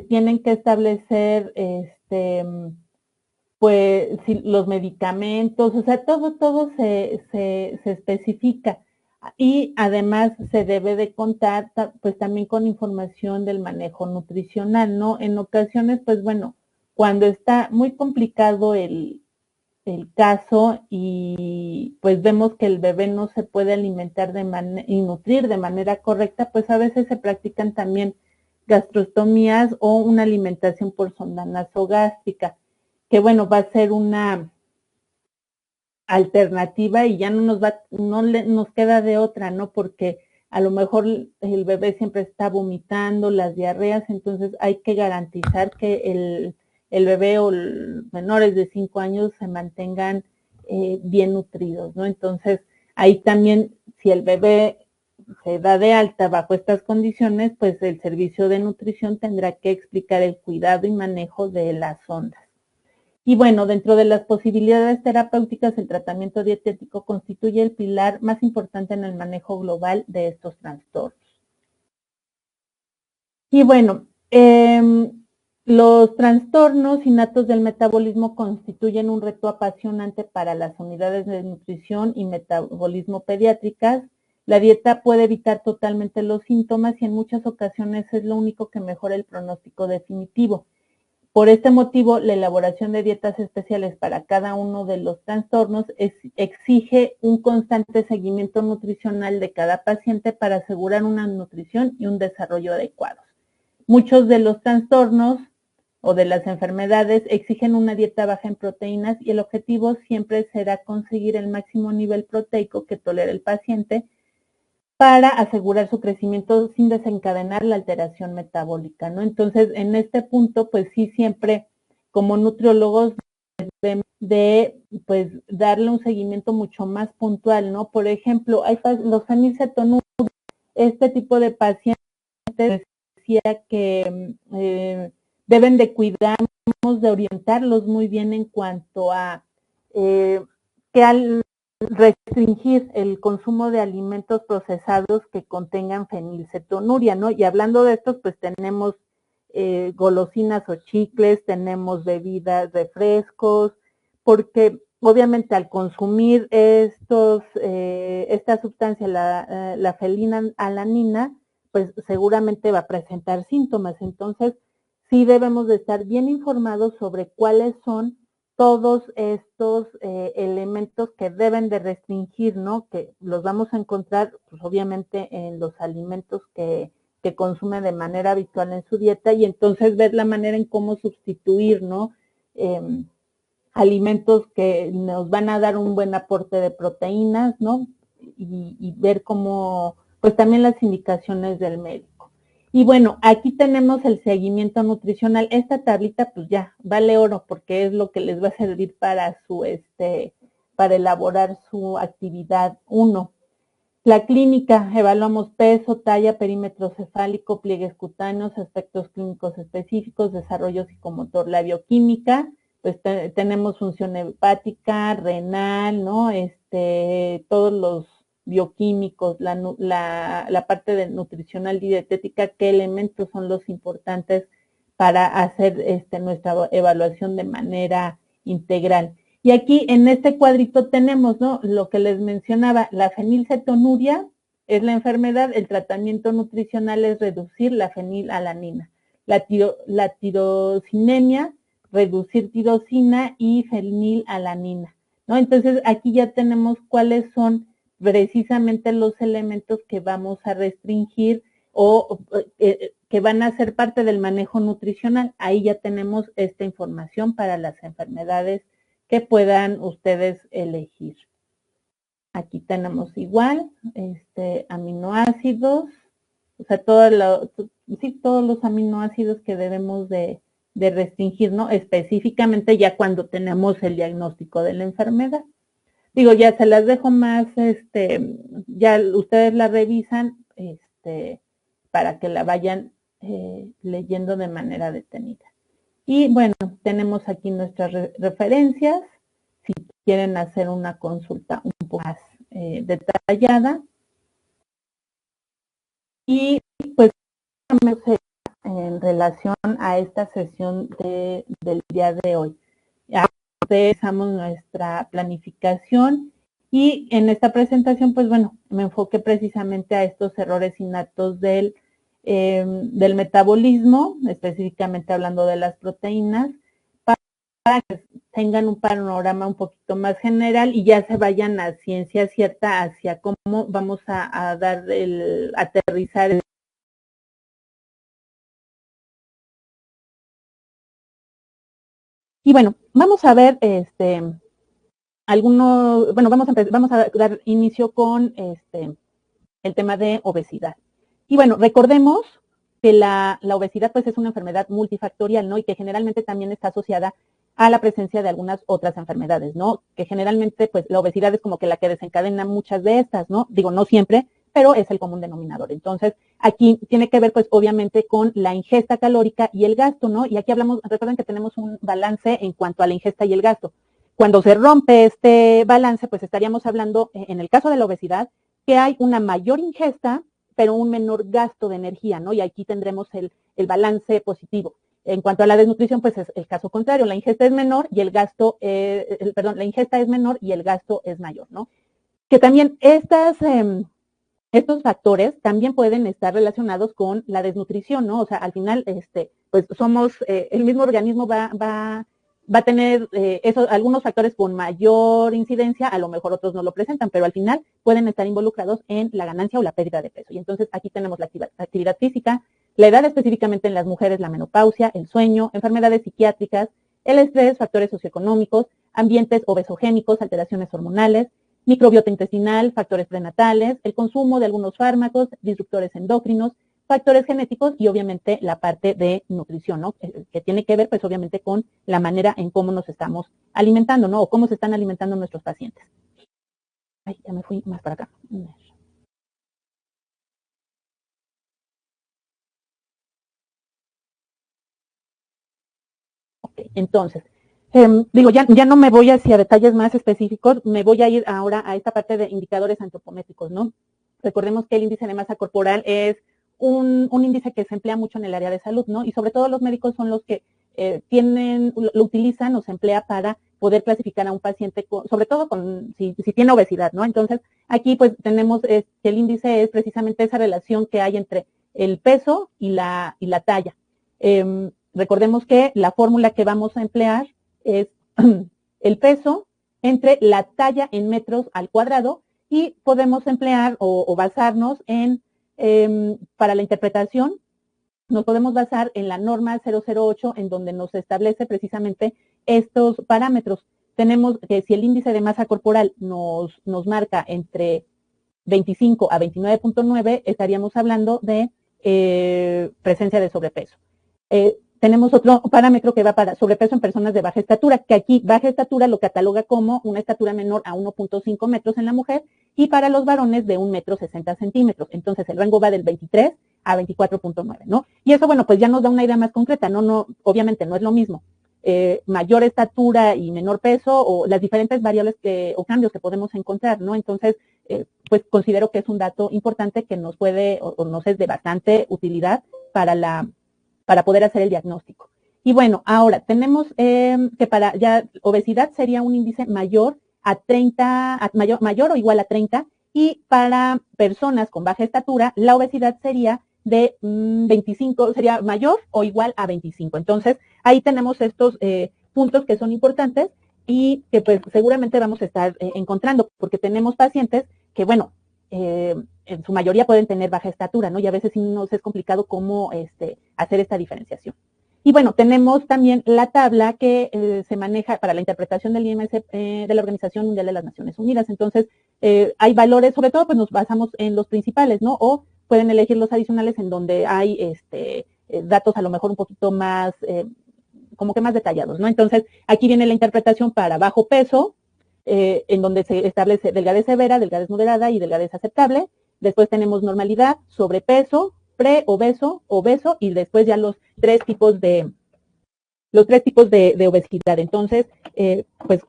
[SPEAKER 1] tienen que establecer pues los medicamentos, o sea, todo se especifica, y además se debe de contar pues también con información del manejo nutricional, ¿no? En ocasiones, pues bueno, cuando está muy complicado el caso y pues vemos que el bebé no se puede alimentar y nutrir de manera correcta, pues a veces se practican también gastrostomías o una alimentación por sonda nasogástrica, que bueno, va a ser una alternativa y ya nos queda de otra, ¿no? Porque a lo mejor el bebé siempre está vomitando, las diarreas, entonces hay que garantizar que el bebé o menores de 5 años se mantengan bien nutridos, ¿no? Entonces, ahí también, si el bebé se da de alta bajo estas condiciones, pues el servicio de nutrición tendrá que explicar el cuidado y manejo de las sondas. Y bueno, dentro de las posibilidades terapéuticas, el tratamiento dietético constituye el pilar más importante en el manejo global de estos trastornos. Y bueno, los trastornos innatos del metabolismo constituyen un reto apasionante para las unidades de nutrición y metabolismo pediátricas. La dieta puede evitar totalmente los síntomas y en muchas ocasiones es lo único que mejora el pronóstico definitivo. Por este motivo, la elaboración de dietas especiales para cada uno de los trastornos exige un constante seguimiento nutricional de cada paciente para asegurar una nutrición y un desarrollo adecuados. Muchos de los trastornos o de las enfermedades exigen una dieta baja en proteínas y el objetivo siempre será conseguir el máximo nivel proteico que tolere el paciente para asegurar su crecimiento sin desencadenar la alteración metabólica, ¿no? Entonces, en este punto, pues sí, siempre como nutriólogos debemos de, pues, darle un seguimiento mucho más puntual, ¿no? Por ejemplo, hay los fenilcetonuria, este tipo de pacientes decía que deben de cuidarnos, de orientarlos muy bien en cuanto a que al restringir el consumo de alimentos procesados que contengan fenilcetonuria, ¿no? Y hablando de estos, pues tenemos golosinas o chicles, tenemos bebidas, refrescos, porque obviamente al consumir esta sustancia, la fenilalanina, pues seguramente va a presentar síntomas. Entonces, sí debemos de estar bien informados sobre cuáles son todos estos elementos que deben de restringir, ¿no? Que los vamos a encontrar, pues obviamente, en los alimentos que consume de manera habitual en su dieta y entonces ver la manera en cómo sustituir, ¿no? Alimentos que nos van a dar un buen aporte de proteínas, ¿no? Y ver cómo, pues también las indicaciones del médico. Y bueno, aquí tenemos el seguimiento nutricional. Esta tablita pues ya vale oro porque es lo que les va a servir para para elaborar su actividad 1. La clínica, evaluamos peso, talla, perímetro cefálico, pliegues cutáneos, aspectos clínicos específicos, desarrollo psicomotor, la bioquímica, pues tenemos función hepática, renal, ¿no? Todos los bioquímicos, la parte de nutricional y dietética, qué elementos son los importantes para hacer nuestra evaluación de manera integral. Y aquí en este cuadrito tenemos, ¿no? Lo que les mencionaba, la fenilcetonuria es la enfermedad, el tratamiento nutricional es reducir la fenilalanina. La tirosinemia, reducir tirosina y fenilalanina, ¿no? Entonces aquí ya tenemos cuáles son precisamente los elementos que vamos a restringir o que van a ser parte del manejo nutricional. Ahí ya tenemos esta información para las enfermedades que puedan ustedes elegir. Aquí tenemos igual, aminoácidos, o sea, todos los aminoácidos que debemos de restringir, ¿no? Específicamente ya cuando tenemos el diagnóstico de la enfermedad. Digo, ya se las dejo más, ya ustedes la revisan, para que la vayan leyendo de manera detenida. Y bueno, tenemos aquí nuestras referencias, si quieren hacer una consulta un poco más detallada. Y pues en relación a esta sesión del día de hoy. Ya empezamos nuestra planificación y en esta presentación, pues bueno, me enfoqué precisamente a estos errores innatos del metabolismo, específicamente hablando de las proteínas, para que tengan un panorama un poquito más general y ya se vayan a ciencia cierta hacia cómo vamos a dar aterrizar. Y bueno, vamos a ver vamos a dar inicio con el tema de obesidad. Y bueno, recordemos que la obesidad pues es una enfermedad multifactorial, ¿no? Y que generalmente también está asociada a la presencia de algunas otras enfermedades, ¿no? Que generalmente pues la obesidad es como que la que desencadena muchas de estas, ¿no? Digo, no siempre, pero es el común denominador. Entonces, aquí tiene que ver, pues, obviamente con la ingesta calórica y el gasto, ¿no? Y aquí hablamos, recuerden que tenemos un balance en cuanto a la ingesta y el gasto. Cuando se rompe este balance, pues estaríamos hablando, en el caso de la obesidad, que hay una mayor ingesta, pero un menor gasto de energía, ¿no? Y aquí tendremos el balance positivo. En cuanto a la desnutrición, pues es el caso contrario, la ingesta es menor y el gasto, la ingesta es menor y el gasto es mayor, ¿no? Que también estos factores también pueden estar relacionados con la desnutrición, ¿no? O sea, al final, pues somos, el mismo organismo va a tener algunos factores con mayor incidencia, a lo mejor otros no lo presentan, pero al final pueden estar involucrados en la ganancia o la pérdida de peso. Y entonces aquí tenemos la actividad física, la edad específicamente en las mujeres, la menopausia, el sueño, enfermedades psiquiátricas, el estrés, factores socioeconómicos, ambientes obesogénicos, alteraciones hormonales, microbiota intestinal, factores prenatales, el consumo de algunos fármacos, disruptores endocrinos, factores genéticos y obviamente la parte de nutrición, ¿no? Que tiene que ver pues obviamente con la manera en cómo nos estamos alimentando, ¿no? O cómo se están alimentando nuestros pacientes. Ay, ya me fui más para acá. Okay, entonces, digo, ya no me voy hacia detalles más específicos, me voy a ir ahora a esta parte de indicadores antropométricos, ¿no? Recordemos que el índice de masa corporal es un índice que se emplea mucho en el área de salud, ¿no? Y sobre todo los médicos son los que lo utilizan o se emplea para poder clasificar a un paciente, sobre todo si tiene obesidad, ¿no? Entonces, aquí pues tenemos que el índice es precisamente esa relación que hay entre el peso y la talla. Recordemos que la fórmula que vamos a emplear es el peso entre la talla en metros al cuadrado y podemos emplear o basarnos en, para la interpretación, nos podemos basar en la norma 008 en donde nos establece precisamente estos parámetros. Tenemos que si el índice de masa corporal nos marca entre 25 a 29.9, estaríamos hablando de presencia de sobrepeso. Tenemos otro parámetro que va para sobrepeso en personas de baja estatura, que aquí baja estatura lo cataloga como una estatura menor a 1.5 metros en la mujer y para los varones de 1,60 m. Entonces el rango va del 23 a 24.9, ¿no? Y eso, bueno, pues ya nos da una idea más concreta, no, obviamente no es lo mismo mayor estatura y menor peso o las diferentes variables o cambios que podemos encontrar, ¿no? Entonces, pues considero que es un dato importante que nos puede o nos es de bastante utilidad para poder hacer el diagnóstico. Y bueno, ahora tenemos que para ya obesidad sería un índice mayor a 30, mayor o igual a 30, y para personas con baja estatura, la obesidad sería de 25, sería mayor o igual a 25. Entonces, ahí tenemos estos puntos que son importantes y que pues seguramente vamos a estar encontrando, porque tenemos pacientes que, bueno, en su mayoría pueden tener baja estatura, ¿no? Y a veces sí nos es complicado cómo hacer esta diferenciación. Y bueno, tenemos también la tabla que se maneja para la interpretación del IMS de la Organización Mundial de las Naciones Unidas. Entonces, hay valores, sobre todo, pues nos basamos en los principales, ¿no? O pueden elegir los adicionales en donde hay datos a lo mejor un poquito más, como que más detallados, ¿no? Entonces, aquí viene la interpretación para bajo peso, en donde se establece delgadez severa, delgadez moderada y delgadez aceptable. Después tenemos normalidad, sobrepeso, preobeso, obeso y después ya los tres tipos de obesidad. Entonces, pues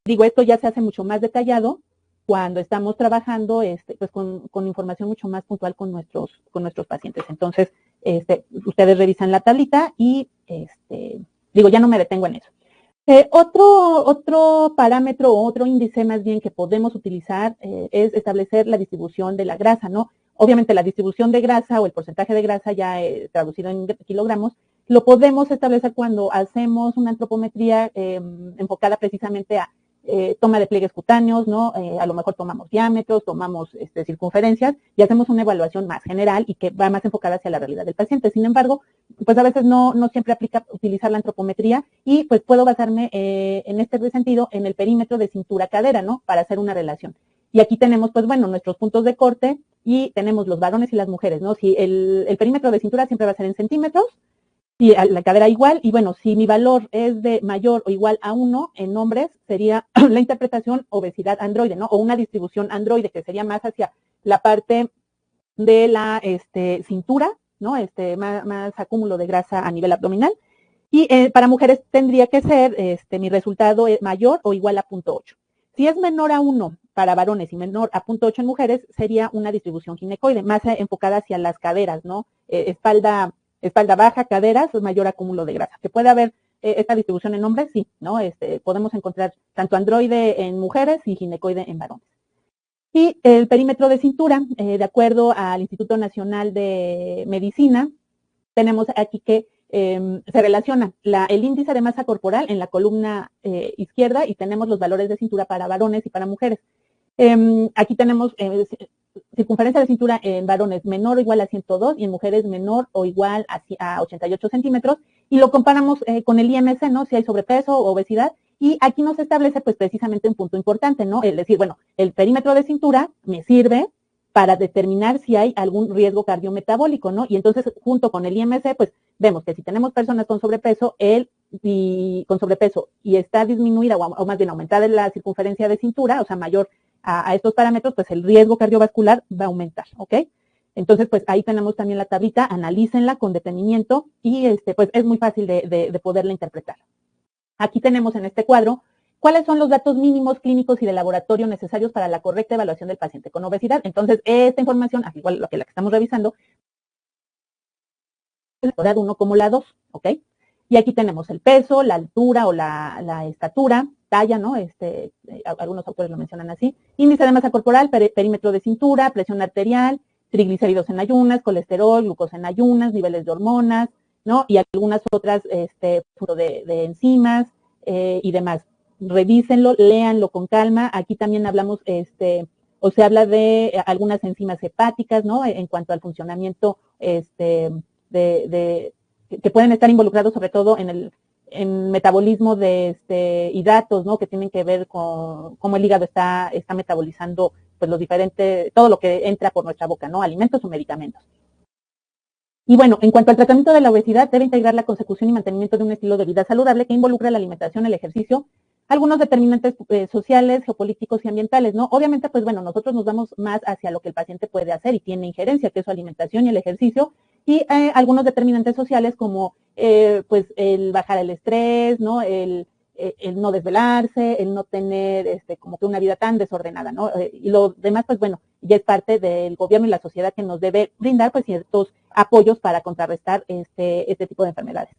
[SPEAKER 1] digo, esto ya se hace mucho más detallado cuando estamos trabajando pues con información mucho más puntual con nuestros pacientes. Entonces, ustedes revisan la tablita y digo, ya no me detengo en eso. Otro parámetro o otro índice más bien que podemos utilizar es establecer la distribución de la grasa, ¿no? Obviamente la distribución de grasa o el porcentaje de grasa ya traducido en kilogramos, lo podemos establecer cuando hacemos una antropometría enfocada precisamente a toma de pliegues cutáneos, ¿no? A lo mejor tomamos diámetros, tomamos circunferencias y hacemos una evaluación más general y que va más enfocada hacia la realidad del paciente. Sin embargo, pues a veces no siempre aplica utilizar la antropometría y pues puedo basarme en este sentido en el perímetro de cintura-cadera, ¿no? Para hacer una relación. Y aquí tenemos, pues bueno, nuestros puntos de corte y tenemos los varones y las mujeres, ¿no? Si el perímetro de cintura siempre va a ser en centímetros, y la cadera igual, y bueno, si mi valor es de mayor o igual a 1 en hombres, sería la interpretación obesidad androide, ¿no? O una distribución androide, que sería más hacia la parte de la cintura, ¿no? Más acúmulo de grasa a nivel abdominal. Y para mujeres tendría que ser mi resultado mayor o igual a 0.8. Si es menor a 1 para varones y menor a 0.8 en mujeres, sería una distribución ginecoide, más enfocada hacia las caderas, ¿no? Espalda baja, caderas, mayor acúmulo de grasa. ¿Que puede haber esta distribución en hombres? Sí, ¿no? Podemos encontrar tanto androide en mujeres y ginecoide en varones. Y el perímetro de cintura, de acuerdo al Instituto Nacional de Medicina, tenemos aquí que se relaciona el índice de masa corporal en la columna izquierda y tenemos los valores de cintura para varones y para mujeres. Aquí tenemos circunferencia de cintura en varones menor o igual a 102 y en mujeres menor o igual a 88 centímetros y lo comparamos con el IMC, ¿no? Si hay sobrepeso o obesidad. Y aquí nos establece pues precisamente un punto importante, ¿no? Es decir, bueno, el perímetro de cintura me sirve para determinar si hay algún riesgo cardiometabólico, ¿no? Y entonces, junto con el IMC, pues vemos que si tenemos personas con sobrepeso, y está disminuida o más bien aumentada la circunferencia de cintura, o sea, mayor a estos parámetros, pues el riesgo cardiovascular va a aumentar, ¿ok? Entonces, pues ahí tenemos también la tablita, analícenla con detenimiento y pues es muy fácil de poderla interpretar. Aquí tenemos en este cuadro cuáles son los datos mínimos clínicos y de laboratorio necesarios para la correcta evaluación del paciente con obesidad. Entonces, esta información, al igual que la que estamos revisando, la grado 1 como la 2, ¿ok? Y aquí tenemos el peso, la altura o la estatura, talla, ¿no? Algunos autores lo mencionan así. Índice de masa corporal, perímetro de cintura, presión arterial, triglicéridos en ayunas, colesterol, glucosa en ayunas, niveles de hormonas, ¿no? Y algunas otras de enzimas y demás. Revísenlo, léanlo con calma. Aquí también hablamos, o se habla de algunas enzimas hepáticas, ¿no? En cuanto al funcionamiento, que pueden estar involucrados sobre todo en metabolismo de hidratos, ¿no? Que tienen que ver con cómo el hígado está metabolizando pues los diferentes, todo lo que entra por nuestra boca, ¿no? Alimentos o medicamentos. Y bueno, en cuanto al tratamiento de la obesidad, debe integrar la consecución y mantenimiento de un estilo de vida saludable que involucre la alimentación, el ejercicio, algunos determinantes sociales, geopolíticos y ambientales, ¿no? Obviamente, pues bueno, nosotros nos vamos más hacia lo que el paciente puede hacer y tiene injerencia, que es su alimentación y el ejercicio, y algunos determinantes sociales como, pues, el bajar el estrés, ¿no? El no desvelarse, el no tener como que una vida tan desordenada, ¿no? Y lo demás, pues bueno, ya es parte del gobierno y la sociedad que nos debe brindar pues ciertos apoyos para contrarrestar este tipo de enfermedades.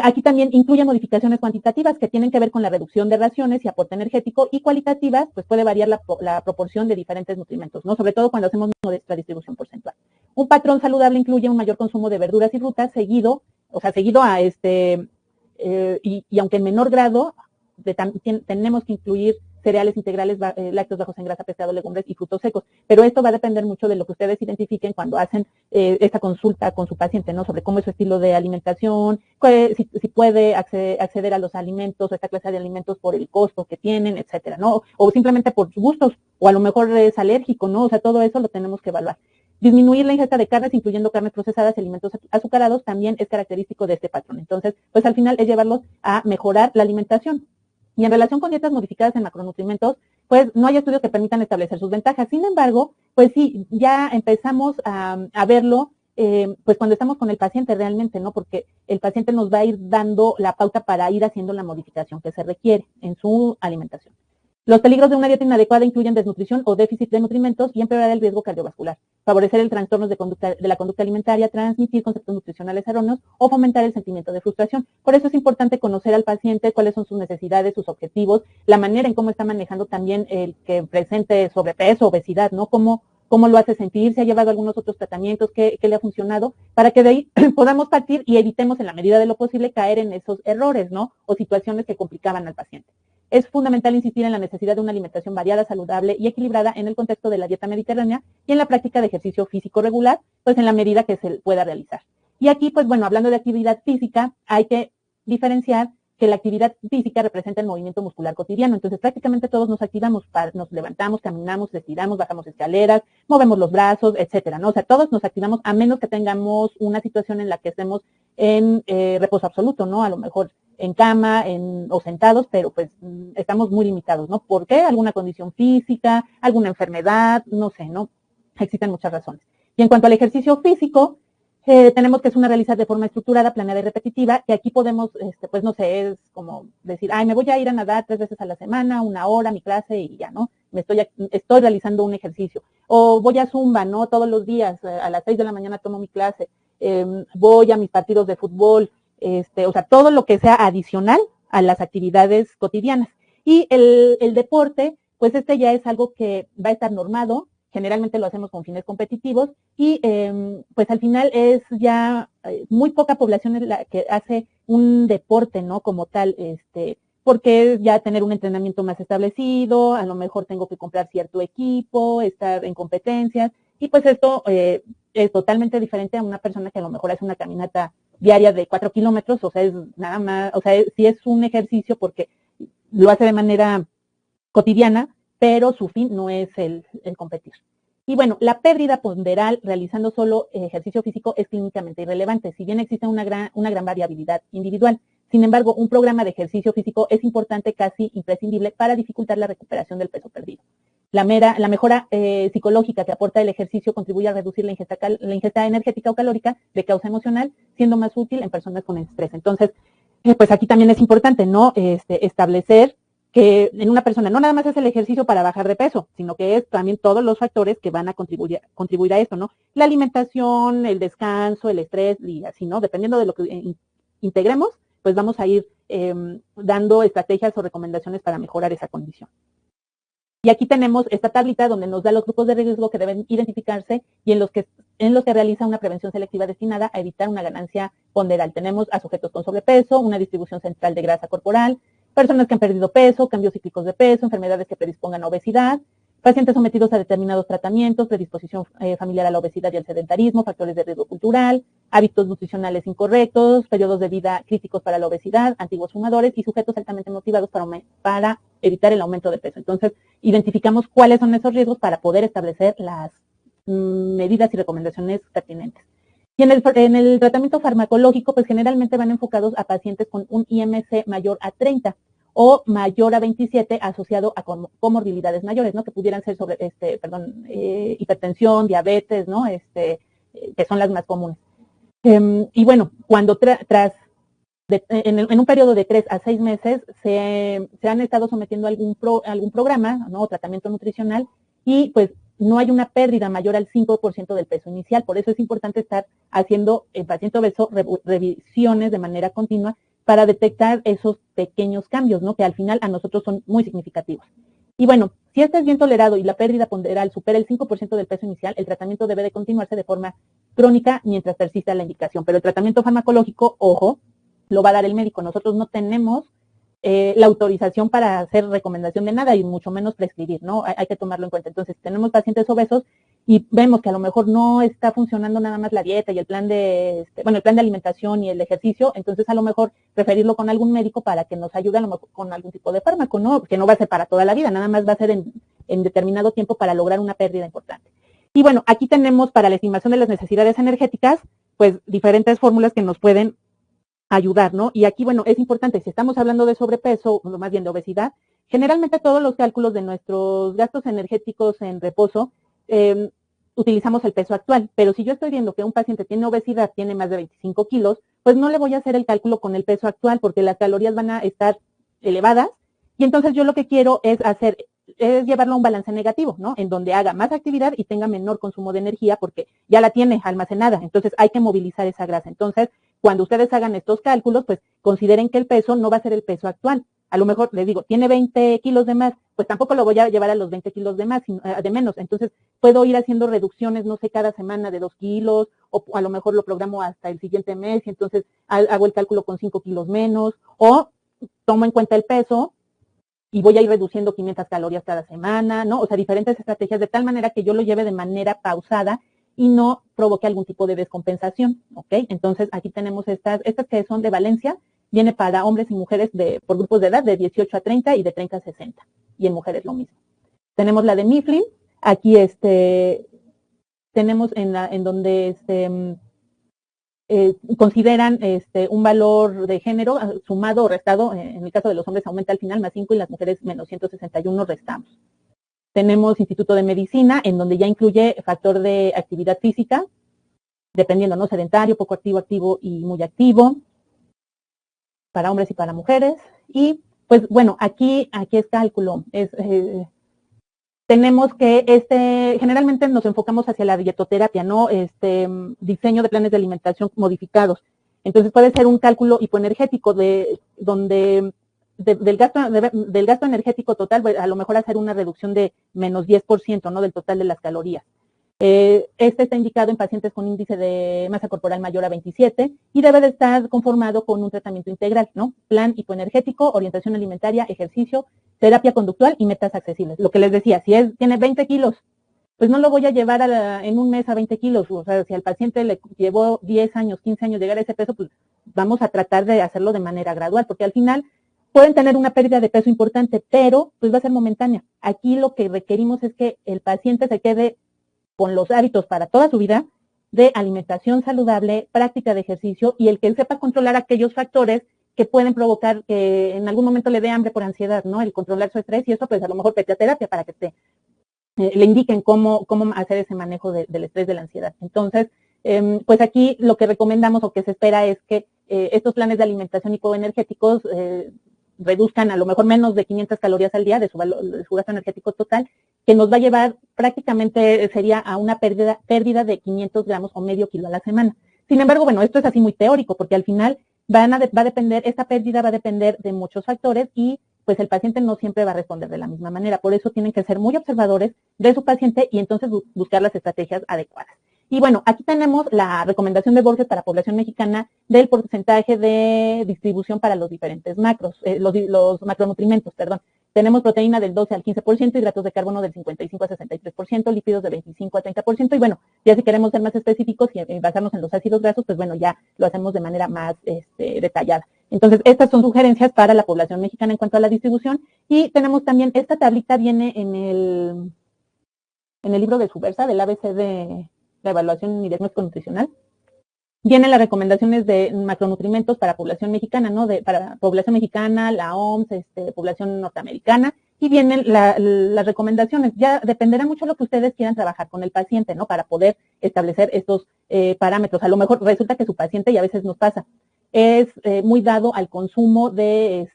[SPEAKER 1] Aquí también incluye modificaciones cuantitativas que tienen que ver con la reducción de raciones y aporte energético, y cualitativas, pues puede variar la proporción de diferentes nutrimentos, ¿no? Sobre todo cuando hacemos nuestra distribución porcentual. Un patrón saludable incluye un mayor consumo de verduras y frutas seguido a y aunque en menor grado, tenemos que incluir cereales integrales, lácteos bajos en grasa, pescado, legumbres y frutos secos. Pero esto va a depender mucho de lo que ustedes identifiquen cuando hacen esta consulta con su paciente, ¿no? Sobre cómo es su estilo de alimentación, si puede acceder a los alimentos o esta clase de alimentos por el costo que tienen, etcétera, ¿no? O simplemente por sus gustos, o a lo mejor es alérgico, ¿no? O sea, todo eso lo tenemos que evaluar. Disminuir la ingesta de carnes, incluyendo carnes procesadas y alimentos azucarados, también es característico de este patrón. Entonces, pues al final es llevarlos a mejorar la alimentación. Y en relación con dietas modificadas en macronutrientes, pues no hay estudios que permitan establecer sus ventajas. Sin embargo, pues sí, ya empezamos a verlo, pues cuando estamos con el paciente realmente, ¿no? Porque el paciente nos va a ir dando la pauta para ir haciendo la modificación que se requiere en su alimentación. Los peligros de una dieta inadecuada incluyen desnutrición o déficit de nutrimentos y empeorar el riesgo cardiovascular, favorecer el trastorno de la conducta alimentaria, transmitir conceptos nutricionales erróneos o fomentar el sentimiento de frustración. Por eso es importante conocer al paciente, cuáles son sus necesidades, sus objetivos, la manera en cómo está manejando también el que presente sobrepeso, obesidad, ¿no? Cómo lo hace sentir, si ha llevado algunos otros tratamientos, qué le ha funcionado, para que de ahí podamos partir y evitemos en la medida de lo posible caer en esos errores, ¿no? O situaciones que complicaban al paciente. Es fundamental insistir en la necesidad de una alimentación variada, saludable y equilibrada en el contexto de la dieta mediterránea y en la práctica de ejercicio físico regular, pues en la medida que se pueda realizar. Y aquí, pues bueno, hablando de actividad física, hay que diferenciar que la actividad física representa el movimiento muscular cotidiano. Entonces, prácticamente todos nos activamos, nos levantamos, caminamos, estiramos, bajamos escaleras, movemos los brazos, etcétera, ¿no? O sea, todos nos activamos a menos que tengamos una situación en la que estemos en reposo absoluto, ¿no? A lo mejor en cama o sentados, pero pues estamos muy limitados, ¿no? ¿Por qué? Alguna condición física, alguna enfermedad, no sé, ¿no? Existen muchas razones. Y en cuanto al ejercicio físico, tenemos que es una realizar de forma estructurada, planeada y repetitiva, y aquí podemos, pues no sé, es como decir, ay, me voy a ir a nadar 3 veces a la semana, 1 hora, mi clase y ya, ¿no? Estoy realizando un ejercicio. O voy a Zumba, ¿no? Todos los días, a las 6 de la mañana tomo mi clase, voy a mis partidos de fútbol, o sea, todo lo que sea adicional a las actividades cotidianas. Y el deporte, pues ya es algo que va a estar normado, generalmente lo hacemos con fines competitivos y pues al final es ya muy poca población la que hace un deporte, ¿no? Como tal, porque es ya tener un entrenamiento más establecido, a lo mejor tengo que comprar cierto equipo, estar en competencias y pues esto es totalmente diferente a una persona que a lo mejor hace una caminata diaria de 4 kilómetros, o sea, es nada más, o sea, sí es un ejercicio porque lo hace de manera cotidiana, pero su fin no es el competir. Y bueno, la pérdida ponderal realizando solo ejercicio físico es clínicamente irrelevante, si bien existe una gran variabilidad individual. Sin embargo, un programa de ejercicio físico es importante, casi imprescindible, para dificultar la recuperación del peso perdido. La mejora psicológica que aporta el ejercicio contribuye a reducir la ingesta energética o calórica de causa emocional, siendo más útil en personas con estrés. Entonces, pues aquí también es importante, ¿no? Establecer que en una persona no nada más es el ejercicio para bajar de peso, sino que es también todos los factores que van a contribuir a esto, ¿no? La alimentación, el descanso, el estrés y así, ¿no? Dependiendo de lo que integremos, pues vamos a ir dando estrategias o recomendaciones para mejorar esa condición. Y aquí tenemos esta tablita donde nos da los grupos de riesgo que deben identificarse y en los que realiza una prevención selectiva destinada a evitar una ganancia ponderal. Tenemos a sujetos con sobrepeso, una distribución central de grasa corporal, personas que han perdido peso, cambios cíclicos de peso, enfermedades que predispongan a obesidad, pacientes sometidos a determinados tratamientos, predisposición familiar a la obesidad y al sedentarismo, factores de riesgo cultural, hábitos nutricionales incorrectos, periodos de vida críticos para la obesidad, antiguos fumadores y sujetos altamente motivados para evitar el aumento de peso. Entonces, identificamos cuáles son esos riesgos para poder establecer las medidas y recomendaciones pertinentes. Y en el tratamiento farmacológico, pues generalmente van enfocados a pacientes con un IMC mayor a 30 o mayor a 27 asociado a comorbilidades mayores, ¿no? Que pudieran ser hipertensión, diabetes, ¿no? Que son las más comunes. Y bueno, cuando en un periodo de 3 a 6 meses se han estado sometiendo a algún programa, ¿no? O tratamiento nutricional y pues no hay una pérdida mayor al 5% del peso inicial. Por eso es importante estar haciendo en paciente obeso revisiones de manera continua para detectar esos pequeños cambios, ¿no? Que al final a nosotros son muy significativos. Y bueno, si este es bien tolerado y la pérdida ponderal supera el 5% del peso inicial, el tratamiento debe de continuarse de forma crónica mientras persista la indicación. Pero el tratamiento farmacológico, ojo, lo va a dar el médico. Nosotros no tenemos la autorización para hacer recomendación de nada y mucho menos prescribir, ¿no? Hay que tomarlo en cuenta. Entonces, tenemos pacientes obesos y vemos que a lo mejor no está funcionando nada más la dieta y el plan de alimentación y el ejercicio, entonces a lo mejor referirlo con algún médico para que nos ayude a lo mejor con algún tipo de fármaco, ¿no? Que no va a ser para toda la vida, nada más va a ser en determinado tiempo para lograr una pérdida importante. Y bueno, aquí tenemos para la estimación de las necesidades energéticas, pues diferentes fórmulas que nos pueden ayudar, ¿no? Y aquí, bueno, es importante, si estamos hablando de sobrepeso, o más bien de obesidad, generalmente todos los cálculos de nuestros gastos energéticos en reposo utilizamos el peso actual, pero si yo estoy viendo que un paciente tiene obesidad, tiene más de 25 kilos, pues no le voy a hacer el cálculo con el peso actual porque las calorías van a estar elevadas y entonces yo lo que quiero es llevarlo a un balance negativo, ¿no? En donde haga más actividad y tenga menor consumo de energía porque ya la tiene almacenada, entonces hay que movilizar esa grasa. Entonces, cuando ustedes hagan estos cálculos, pues consideren que el peso no va a ser el peso actual. A lo mejor, les digo, tiene 20 kilos de más, pues tampoco lo voy a llevar a los 20 kilos de más, de menos. Entonces, puedo ir haciendo reducciones, no sé, cada semana de 2 kilos, o a lo mejor lo programo hasta el siguiente mes, y entonces hago el cálculo con 5 kilos menos, o tomo en cuenta el peso, y voy a ir reduciendo 500 calorías cada semana, ¿no? O sea, diferentes estrategias de tal manera que yo lo lleve de manera pausada y no provoque algún tipo de descompensación, ¿ok? Entonces, aquí tenemos estas que son de Valencia, viene para hombres y mujeres por grupos de edad de 18 a 30 y de 30 a 60, y en mujeres lo mismo. Tenemos la de Mifflin, aquí tenemos en donde consideran un valor de género sumado o restado, en el caso de los hombres aumenta al final más 5 y las mujeres menos 161 restamos. Tenemos Instituto de Medicina, en donde ya incluye factor de actividad física, dependiendo, ¿no? Sedentario, poco activo, activo y muy activo, para hombres y para mujeres. Y pues bueno, aquí es cálculo. Tenemos que generalmente nos enfocamos hacia la dietoterapia, ¿no? Diseño de planes de alimentación modificados. Entonces puede ser un cálculo hipoenergético del gasto energético total, a lo mejor hacer una reducción de menos 10%, ¿no? Del total de las calorías. Este está indicado en pacientes con índice de masa corporal mayor a 27 y debe de estar conformado con un tratamiento integral, ¿no? Plan hipoenergético, orientación alimentaria, ejercicio, terapia conductual y metas accesibles. Lo que les decía, si tiene 20 kilos, pues no lo voy a llevar en un mes a 20 kilos. O sea, si al paciente le llevó 10 años, 15 años llegar a ese peso, pues vamos a tratar de hacerlo de manera gradual, porque al final pueden tener una pérdida de peso importante, pero pues va a ser momentánea. Aquí lo que requerimos es que el paciente se quede con los hábitos para toda su vida de alimentación saludable, práctica de ejercicio y el que él sepa controlar aquellos factores que pueden provocar que en algún momento le dé hambre por ansiedad, ¿no? El controlar su estrés y eso, pues a lo mejor terapia para que le indiquen cómo hacer ese manejo del estrés, de la ansiedad. Entonces, pues aquí lo que recomendamos o que se espera es que estos planes de alimentación hipoenergéticos reduzcan a lo mejor menos de 500 calorías al día de su gasto energético total, que nos va a llevar prácticamente sería a una pérdida de 500 gramos o medio kilo a la semana. Sin embargo, bueno, esto es así muy teórico, porque al final esta pérdida va a depender de muchos factores y pues el paciente no siempre va a responder de la misma manera. Por eso tienen que ser muy observadores de su paciente y entonces buscar las estrategias adecuadas. Y bueno, aquí tenemos la recomendación de Borges para población mexicana del porcentaje de distribución para los diferentes los macronutrientes, perdón. Tenemos proteína del 12 al 15%, hidratos de carbono del 55 a 63%, lípidos de 25 a 30%, y bueno, ya si queremos ser más específicos y basarnos en los ácidos grasos, pues bueno, ya lo hacemos de manera más detallada. Entonces, estas son sugerencias para la población mexicana en cuanto a la distribución, y tenemos también, esta tablita viene en el libro de Subversa, del ABC de la evaluación y diagnóstico nutricional. Vienen las recomendaciones de macronutrientes para población mexicana, ¿no? Para población mexicana, la OMS, población norteamericana, y vienen las recomendaciones. Ya dependerá mucho lo que ustedes quieran trabajar con el paciente, ¿no? Para poder establecer estos parámetros. A lo mejor resulta que su paciente, y a veces nos pasa, es muy dado al consumo de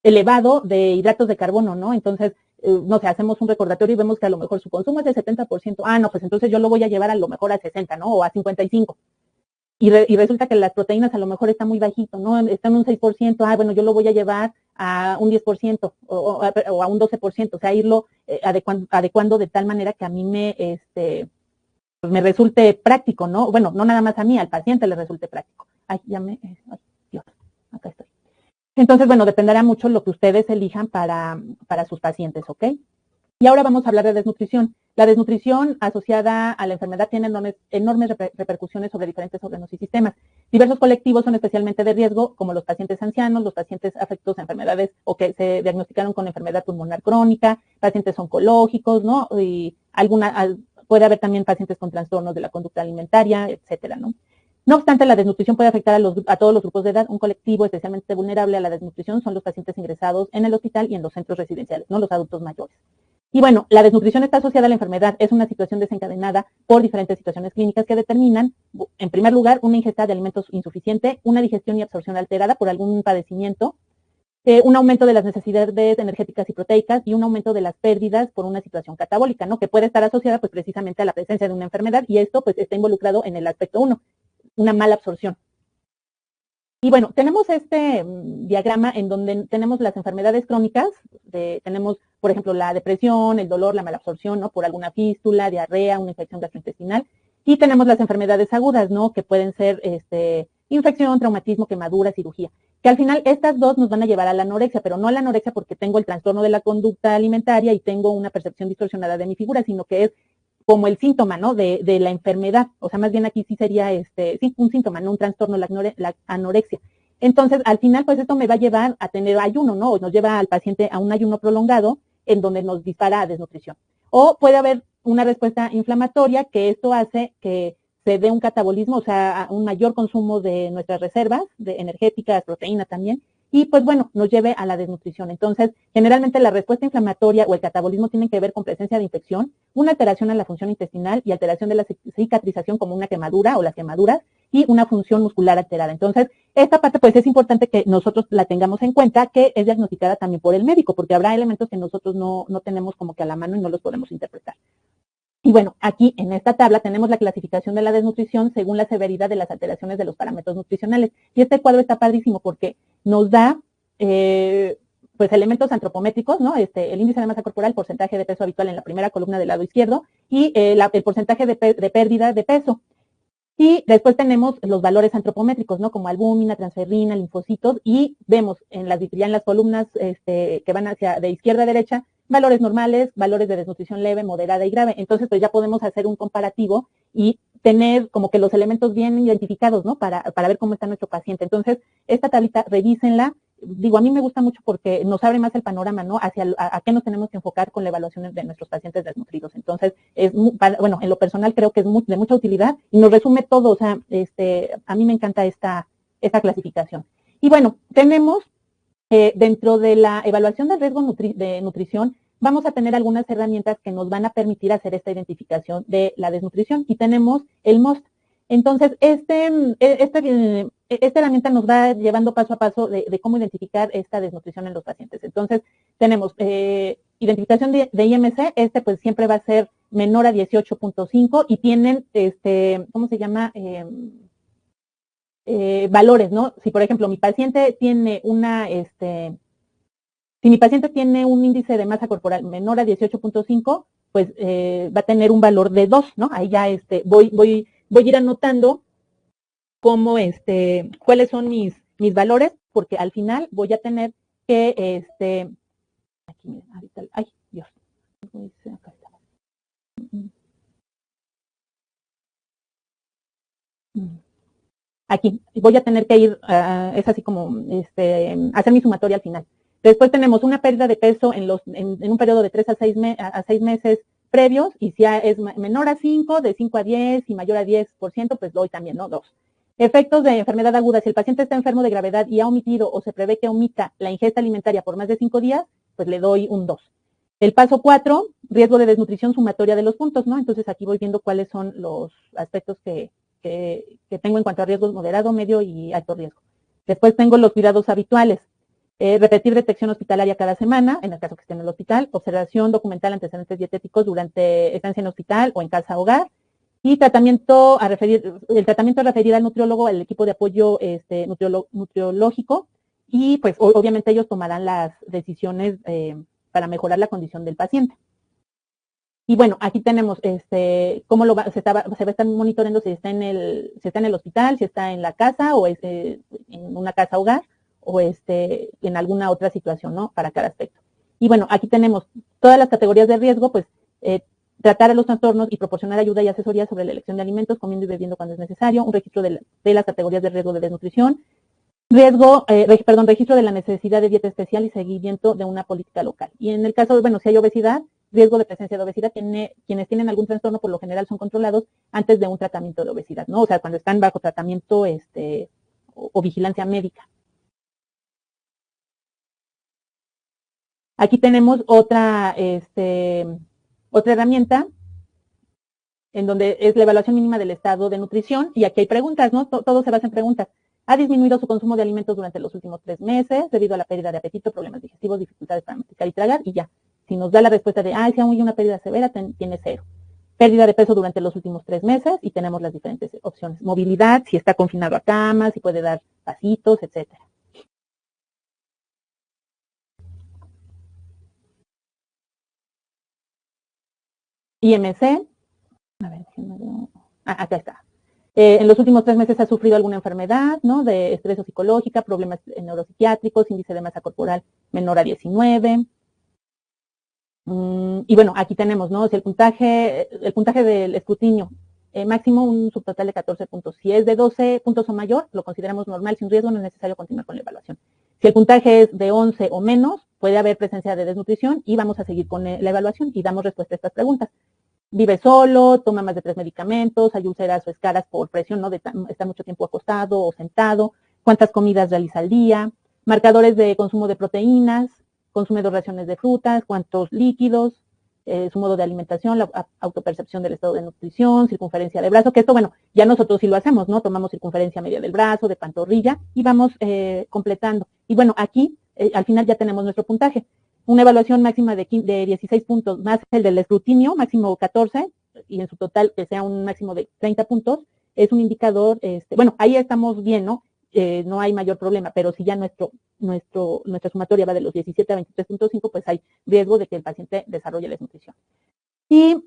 [SPEAKER 1] elevado de hidratos de carbono, ¿no? Entonces, no sé, hacemos un recordatorio y vemos que a lo mejor su consumo es de 70%. Ah, no, pues entonces yo lo voy a llevar a lo mejor a 60, ¿no? O a 55. Y resulta que las proteínas a lo mejor están muy bajito, ¿no? Están en un 6%. Ah, bueno, yo lo voy a llevar a un 10% o a un 12%. O sea, irlo adecuando de tal manera que a mí pues me resulte práctico, ¿no? Bueno, no nada más a mí, al paciente le resulte práctico. Ay, ay, Dios, acá estoy. Entonces, bueno, dependerá mucho lo que ustedes elijan para sus pacientes, ¿ok? Y ahora vamos a hablar de desnutrición. La desnutrición asociada a la enfermedad tiene enormes repercusiones sobre diferentes órganos y sistemas. Diversos colectivos son especialmente de riesgo, como los pacientes ancianos, los pacientes afectados a enfermedades o que se diagnosticaron con enfermedad pulmonar crónica, pacientes oncológicos, ¿no? Y puede haber también pacientes con trastornos de la conducta alimentaria, etcétera, ¿no? No obstante, la desnutrición puede afectar a todos los grupos de edad. Un colectivo especialmente vulnerable a la desnutrición son los pacientes ingresados en el hospital y en los centros residenciales, ¿no? Los adultos mayores. Y bueno, la desnutrición está asociada a la enfermedad. Es una situación desencadenada por diferentes situaciones clínicas que determinan, en primer lugar, una ingesta de alimentos insuficiente, una digestión y absorción alterada por algún padecimiento, un aumento de las necesidades energéticas y proteicas y un aumento de las pérdidas por una situación catabólica, ¿no? Que puede estar asociada pues precisamente a la presencia de una enfermedad, y esto pues está involucrado en el aspecto 1, una mala absorción. Y bueno, tenemos este diagrama en donde tenemos las enfermedades crónicas, tenemos, por ejemplo, la depresión, el dolor, la malabsorción, ¿no? Por alguna fístula, diarrea, una infección gastrointestinal, y tenemos las enfermedades agudas, ¿no? Que pueden ser infección, traumatismo, quemadura, cirugía, que al final estas dos nos van a llevar a la anorexia, pero no a la anorexia porque tengo el trastorno de la conducta alimentaria y tengo una percepción distorsionada de mi figura, sino que es como el síntoma, ¿no? De la enfermedad. O sea, más bien aquí sí sería un síntoma, no un trastorno, la anorexia. Entonces, al final, pues esto me va a llevar a tener ayuno, ¿no? O nos lleva al paciente a un ayuno prolongado en donde nos dispara a desnutrición. O puede haber una respuesta inflamatoria, que esto hace que se dé un catabolismo, o sea, un mayor consumo de nuestras reservas, de energéticas, proteína también, y pues bueno, nos lleve a la desnutrición. Entonces, generalmente la respuesta inflamatoria o el catabolismo tienen que ver con presencia de infección, una alteración en la función intestinal y alteración de la cicatrización como una quemadura o las quemaduras y una función muscular alterada. Entonces, esta parte pues es importante que nosotros la tengamos en cuenta, que es diagnosticada también por el médico, porque habrá elementos que nosotros no tenemos como que a la mano y no los podemos interpretar. Y bueno, aquí en esta tabla tenemos la clasificación de la desnutrición según la severidad de las alteraciones de los parámetros nutricionales. Y este cuadro está padrísimo porque nos da pues elementos antropométricos, ¿no? El índice de masa corporal, porcentaje de peso habitual en la primera columna del lado izquierdo y el porcentaje de pérdida de peso. Y después tenemos los valores antropométricos, ¿no? Como albúmina, transferrina, linfocitos, y vemos ya en las columnas que van hacia de izquierda a derecha, valores normales, valores de desnutrición leve, moderada y grave. Entonces, pues ya podemos hacer un comparativo y tener como que los elementos bien identificados, ¿no? Para ver cómo está nuestro paciente. Entonces, esta tablita, revísenla. Digo, a mí me gusta mucho porque nos abre más el panorama, ¿no? Hacia a qué nos tenemos que enfocar con la evaluación de nuestros pacientes desnutridos. Entonces, bueno, en lo personal creo que es de mucha utilidad y nos resume todo. O sea, a mí me encanta esta clasificación. Y bueno, tenemos dentro de la evaluación del riesgo de nutrición, vamos a tener algunas herramientas que nos van a permitir hacer esta identificación de la desnutrición. Y tenemos el MOST. Entonces, esta herramienta nos va llevando paso a paso de cómo identificar esta desnutrición en los pacientes. Entonces, tenemos identificación de IMC, pues siempre va a ser menor a 18.5 y tienen, ¿cómo se llama? Valores, ¿no? Si, por ejemplo, mi paciente tiene si mi paciente tiene un índice de masa corporal menor a 18.5, pues va a tener un valor de 2, ¿no? Ahí ya voy a ir anotando cómo, cuáles son mis valores, porque al final voy a tener que, aquí, miren, ahorita, ay, Dios. Acá está. Aquí, voy a tener que ir, es así como, hacer mi sumatoria al final. Después tenemos una pérdida de peso en un periodo de 3 a 6 meses previos, y si es menor a 5, de 5 a 10 y mayor a 10%, pues doy también, ¿no? 2. Efectos de enfermedad aguda. Si el paciente está enfermo de gravedad y ha omitido o se prevé que omita la ingesta alimentaria por más de 5 días, pues le doy un 2. El paso 4, riesgo de desnutrición sumatoria de los puntos, ¿no? Entonces aquí voy viendo cuáles son los aspectos que tengo en cuanto a riesgos moderado, medio y alto riesgo. Después tengo los cuidados habituales. Repetir detección hospitalaria cada semana, en el caso que esté en el hospital, observación documental antecedentes dietéticos durante estancia en hospital o en casa hogar, y el tratamiento a referir al nutriólogo, al equipo de apoyo nutriológico, y pues obviamente ellos tomarán las decisiones para mejorar la condición del paciente. Y bueno, aquí tenemos cómo se va a estar monitoreando si está en el hospital, si está en la casa o en una casa hogar, o en alguna otra situación, ¿no? Para cada aspecto. Y bueno, aquí tenemos todas las categorías de riesgo, pues tratar a los trastornos y proporcionar ayuda y asesoría sobre la elección de alimentos, comiendo y bebiendo cuando es necesario, un registro de las categorías de riesgo de desnutrición, registro de la necesidad de dieta especial y seguimiento de una política local. Y en el caso, bueno, si hay obesidad, riesgo de presencia de obesidad, quienes tienen algún trastorno por lo general son controlados antes de un tratamiento de obesidad, ¿no? O sea, cuando están bajo tratamiento o vigilancia médica. Aquí tenemos otra herramienta en donde es la evaluación mínima del estado de nutrición, y aquí hay preguntas, ¿no? Todo se basa en preguntas. ¿Ha disminuido su consumo de alimentos durante los últimos 3 meses debido a la pérdida de apetito, problemas digestivos, dificultades para masticar y tragar? Y ya. Si nos da la respuesta de, si hay una pérdida severa, tiene 0. Pérdida de peso durante los últimos 3 meses, y tenemos las diferentes opciones. Movilidad, si está confinado a cama, si puede dar pasitos, etcétera. IMC, a ver, acá está. En los últimos 3 meses ha sufrido alguna enfermedad, ¿no? De estrés o psicológica, problemas neuropsiquiátricos, índice de masa corporal menor a 19. Y bueno, aquí tenemos, ¿no? Si el puntaje del escrutinio máximo, un subtotal de 14 puntos. Si es de 12 puntos o mayor, lo consideramos normal, sin riesgo, no es necesario continuar con la evaluación. Si el puntaje es de 11 o menos, puede haber presencia de desnutrición y vamos a seguir con la evaluación y damos respuesta a estas preguntas. Vive solo, toma más de 3 medicamentos, hay úlceras o escaras por presión, ¿no? Está mucho tiempo acostado o sentado, cuántas comidas realiza al día, marcadores de consumo de proteínas, consume 2 raciones de frutas, cuántos líquidos, su modo de alimentación, la autopercepción del estado de nutrición, circunferencia de brazo, que esto, bueno, ya nosotros sí lo hacemos, ¿no? Tomamos circunferencia media del brazo, de pantorrilla, y vamos completando. Y bueno, aquí, al final ya tenemos nuestro puntaje. Una evaluación máxima de 16 puntos, más el del escrutinio, máximo 14, y en su total que sea un máximo de 30 puntos, es un indicador, bueno, ahí estamos bien, ¿no? No hay mayor problema, pero si ya nuestra sumatoria va de los 17 a 23.5, pues hay riesgo de que el paciente desarrolle desnutrición. Y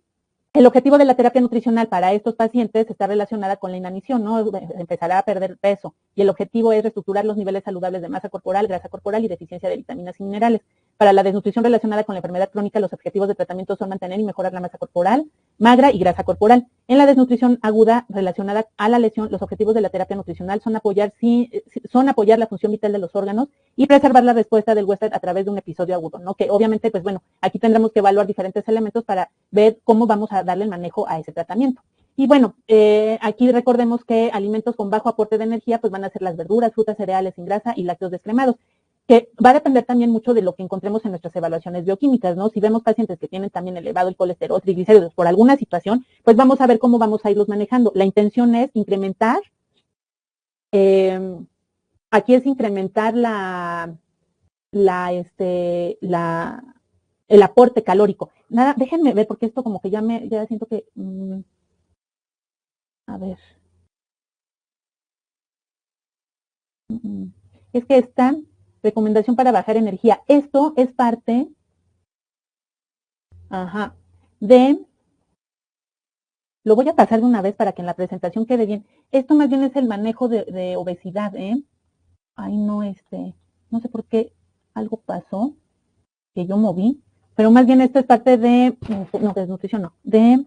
[SPEAKER 1] el objetivo de la terapia nutricional para estos pacientes está relacionada con la inanición, ¿no? Empezará a perder peso, y el objetivo es reestructurar los niveles saludables de masa corporal, grasa corporal y deficiencia de vitaminas y minerales. Para la desnutrición relacionada con la enfermedad crónica, los objetivos de tratamiento son mantener y mejorar la masa corporal, magra y grasa corporal. En la desnutrición aguda relacionada a la lesión, los objetivos de la terapia nutricional son apoyar la función vital de los órganos y preservar la respuesta del huésped a través de un episodio agudo, ¿no? Que obviamente, pues bueno, aquí tendremos que evaluar diferentes elementos para ver cómo vamos a darle el manejo a ese tratamiento. Y bueno, aquí recordemos que alimentos con bajo aporte de energía, pues van a ser las verduras, frutas, cereales sin grasa y lácteos descremados, que va a depender también mucho de lo que encontremos en nuestras evaluaciones bioquímicas, ¿no? Si vemos pacientes que tienen también elevado el colesterol, triglicéridos por alguna situación, pues vamos a ver cómo vamos a irlos manejando. La intención es incrementar, aquí es incrementar el aporte calórico. Nada, déjenme ver, porque esto como que ya siento que, a ver. Es que esta recomendación para bajar energía, esto es parte, lo voy a pasar de una vez para que en la presentación quede bien. Esto más bien es el manejo de obesidad, Ay, no, no sé por qué algo pasó, que yo moví, pero más bien esto es parte de desnutrición, de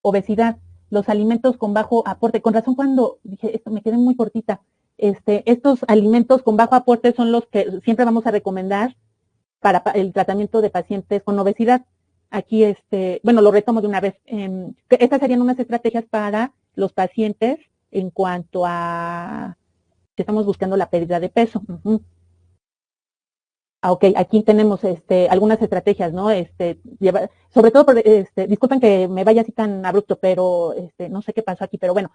[SPEAKER 1] obesidad, los alimentos con bajo aporte. Con razón cuando dije esto me quedé muy cortita. Estos alimentos con bajo aporte son los que siempre vamos a recomendar para el tratamiento de pacientes con obesidad. Aquí, bueno, lo retomo de una vez. Estas serían unas estrategias para los pacientes en cuanto a que estamos buscando la pérdida de peso. Ok, aquí tenemos algunas estrategias, ¿no? Sobre todo, disculpen que me vaya así tan abrupto, pero no sé qué pasó aquí, pero bueno,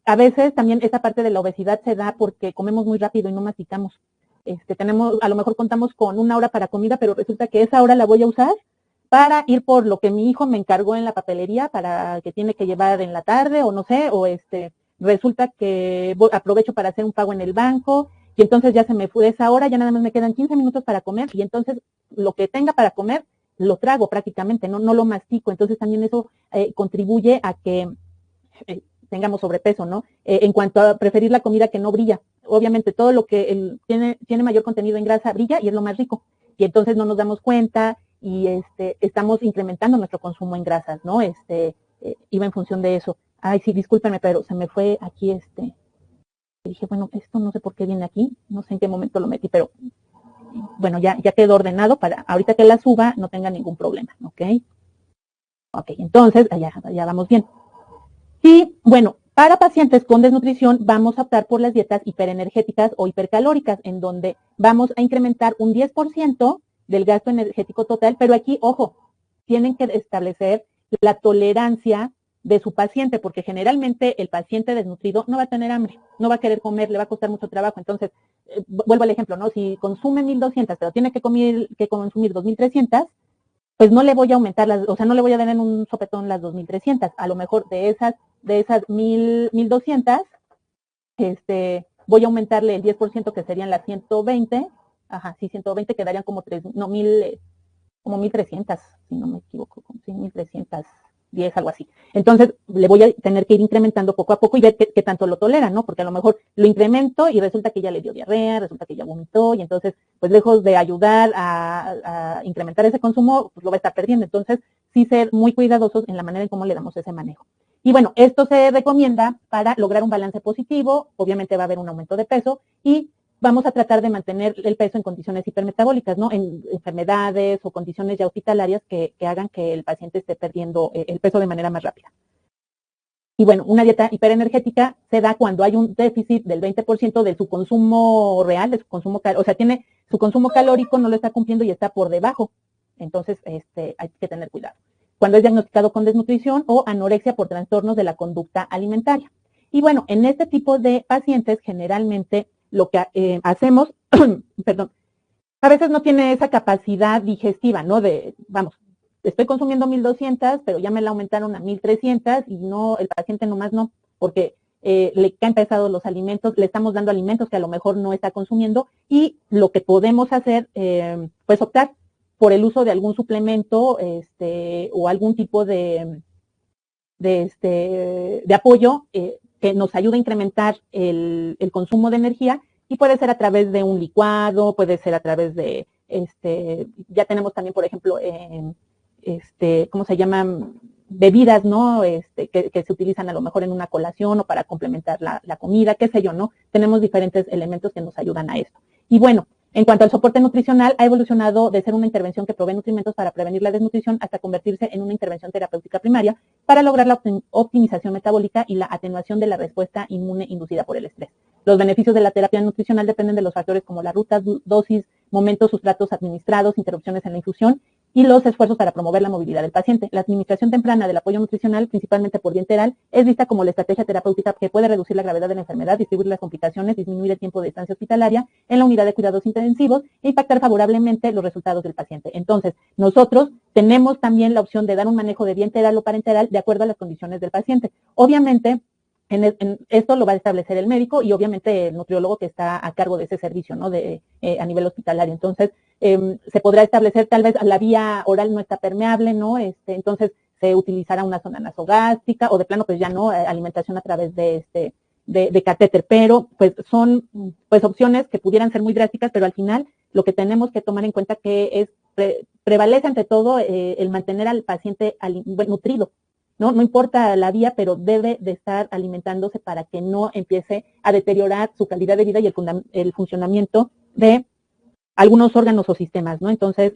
[SPEAKER 1] a veces también esa parte de la obesidad se da porque comemos muy rápido y no masticamos. A lo mejor contamos con 1 hora para comida, pero resulta que esa hora la voy a usar para ir por lo que mi hijo me encargó en la papelería para que tiene que llevar en la tarde, o no sé, o resulta que aprovecho para hacer un pago en el banco, y entonces ya se me fue esa hora, ya nada más me quedan 15 minutos para comer, y entonces lo que tenga para comer lo trago prácticamente, no lo mastico. Entonces también eso contribuye a que tengamos sobrepeso, ¿no? En cuanto a preferir la comida que no brilla, obviamente todo lo que tiene mayor contenido en grasa brilla y es lo más rico, y entonces no nos damos cuenta y estamos incrementando nuestro consumo en grasas, ¿no? Iba en función de eso. Ay, sí, discúlpenme, pero se me fue aquí dije, bueno, esto no sé por qué viene aquí, no sé en qué momento lo metí, pero bueno, ya quedó ordenado para ahorita que la suba no tenga ningún problema, ¿ok? Ok, entonces, ya vamos bien. Y bueno, para pacientes con desnutrición vamos a optar por las dietas hiperenergéticas o hipercalóricas, en donde vamos a incrementar un 10% del gasto energético total, pero aquí, ojo, tienen que establecer la tolerancia de su paciente, porque generalmente el paciente desnutrido no va a tener hambre, no va a querer comer, le va a costar mucho trabajo. Entonces, vuelvo al ejemplo, ¿no? Si consume 1,200, pero tiene que consumir 2,300, pues no le voy a aumentar o sea, no le voy a dar en un sopetón las 2,300. A lo mejor de esas 1,200, voy a aumentarle el 10%, que serían las 120. Ajá, sí, 120 quedarían como 1,300, si no me equivoco, como 1,310, algo así. Entonces, le voy a tener que ir incrementando poco a poco y ver qué tanto lo tolera, ¿no? Porque a lo mejor lo incremento y resulta que ya le dio diarrea, resulta que ya vomitó, y entonces, pues lejos de ayudar a incrementar ese consumo, pues lo va a estar perdiendo. Entonces, sí ser muy cuidadosos en la manera en cómo le damos ese manejo. Y bueno, esto se recomienda para lograr un balance positivo. Obviamente va a haber un aumento de peso y vamos a tratar de mantener el peso en condiciones hipermetabólicas, ¿no? En enfermedades o condiciones ya hospitalarias que hagan que el paciente esté perdiendo el peso de manera más rápida. Y bueno, una dieta hiperenergética se da cuando hay un déficit del 20% de su consumo real, de su consumo, o sea, tiene su consumo calórico, no lo está cumpliendo y está por debajo. Entonces, hay que tener cuidado. Cuando es diagnosticado con desnutrición o anorexia por trastornos de la conducta alimentaria. Y bueno, en este tipo de pacientes, generalmente lo que hacemos, perdón, a veces no tiene esa capacidad digestiva, ¿no? Vamos, estoy consumiendo 1200, pero ya me la aumentaron a 1300 y no, el paciente nomás no, porque le caen pesados los alimentos, le estamos dando alimentos que a lo mejor no está consumiendo y lo que podemos hacer, pues optar por el uso de algún suplemento o algún tipo de apoyo que nos ayude a incrementar el consumo de energía y puede ser a través de un licuado, puede ser a través de, ya tenemos también, por ejemplo, ¿cómo se llaman? Bebidas, ¿no? Que se utilizan a lo mejor en una colación o para complementar la comida, qué sé yo, ¿no? Tenemos diferentes elementos que nos ayudan a esto. Y bueno, en cuanto al soporte nutricional, ha evolucionado de ser una intervención que provee nutrimentos para prevenir la desnutrición hasta convertirse en una intervención terapéutica primaria para lograr la optimización metabólica y la atenuación de la respuesta inmune inducida por el estrés. Los beneficios de la terapia nutricional dependen de los factores como la ruta, dosis, momentos, sustratos administrados, interrupciones en la infusión y los esfuerzos para promover la movilidad del paciente. La administración temprana del apoyo nutricional, principalmente por vía enteral, es vista como la estrategia terapéutica que puede reducir la gravedad de la enfermedad, distribuir las complicaciones, disminuir el tiempo de estancia hospitalaria en la unidad de cuidados intensivos e impactar favorablemente los resultados del paciente. Entonces, nosotros tenemos también la opción de dar un manejo de vía enteral o parenteral de acuerdo a las condiciones del paciente. Obviamente, en esto lo va a establecer el médico y obviamente el nutriólogo que está a cargo de ese servicio, ¿no? A nivel hospitalario. Entonces, se podrá establecer, tal vez la vía oral no está permeable, ¿no? Entonces, se utilizará una zona nasogástrica o de plano, pues ya no, alimentación a través de catéter, pero pues son pues opciones que pudieran ser muy drásticas, pero al final lo que tenemos que tomar en cuenta que es prevalece ante todo el mantener al paciente nutrido. No importa la vía, pero debe de estar alimentándose para que no empiece a deteriorar su calidad de vida y el funcionamiento de algunos órganos o sistemas, ¿no? Entonces,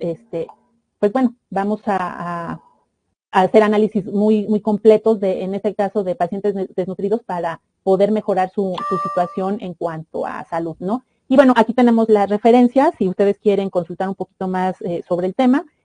[SPEAKER 1] pues bueno, vamos a hacer análisis muy, muy completos en este caso de pacientes desnutridos para poder mejorar su situación en cuanto a salud, ¿no? Y bueno, aquí tenemos las referencias, si ustedes quieren consultar un poquito más sobre el tema.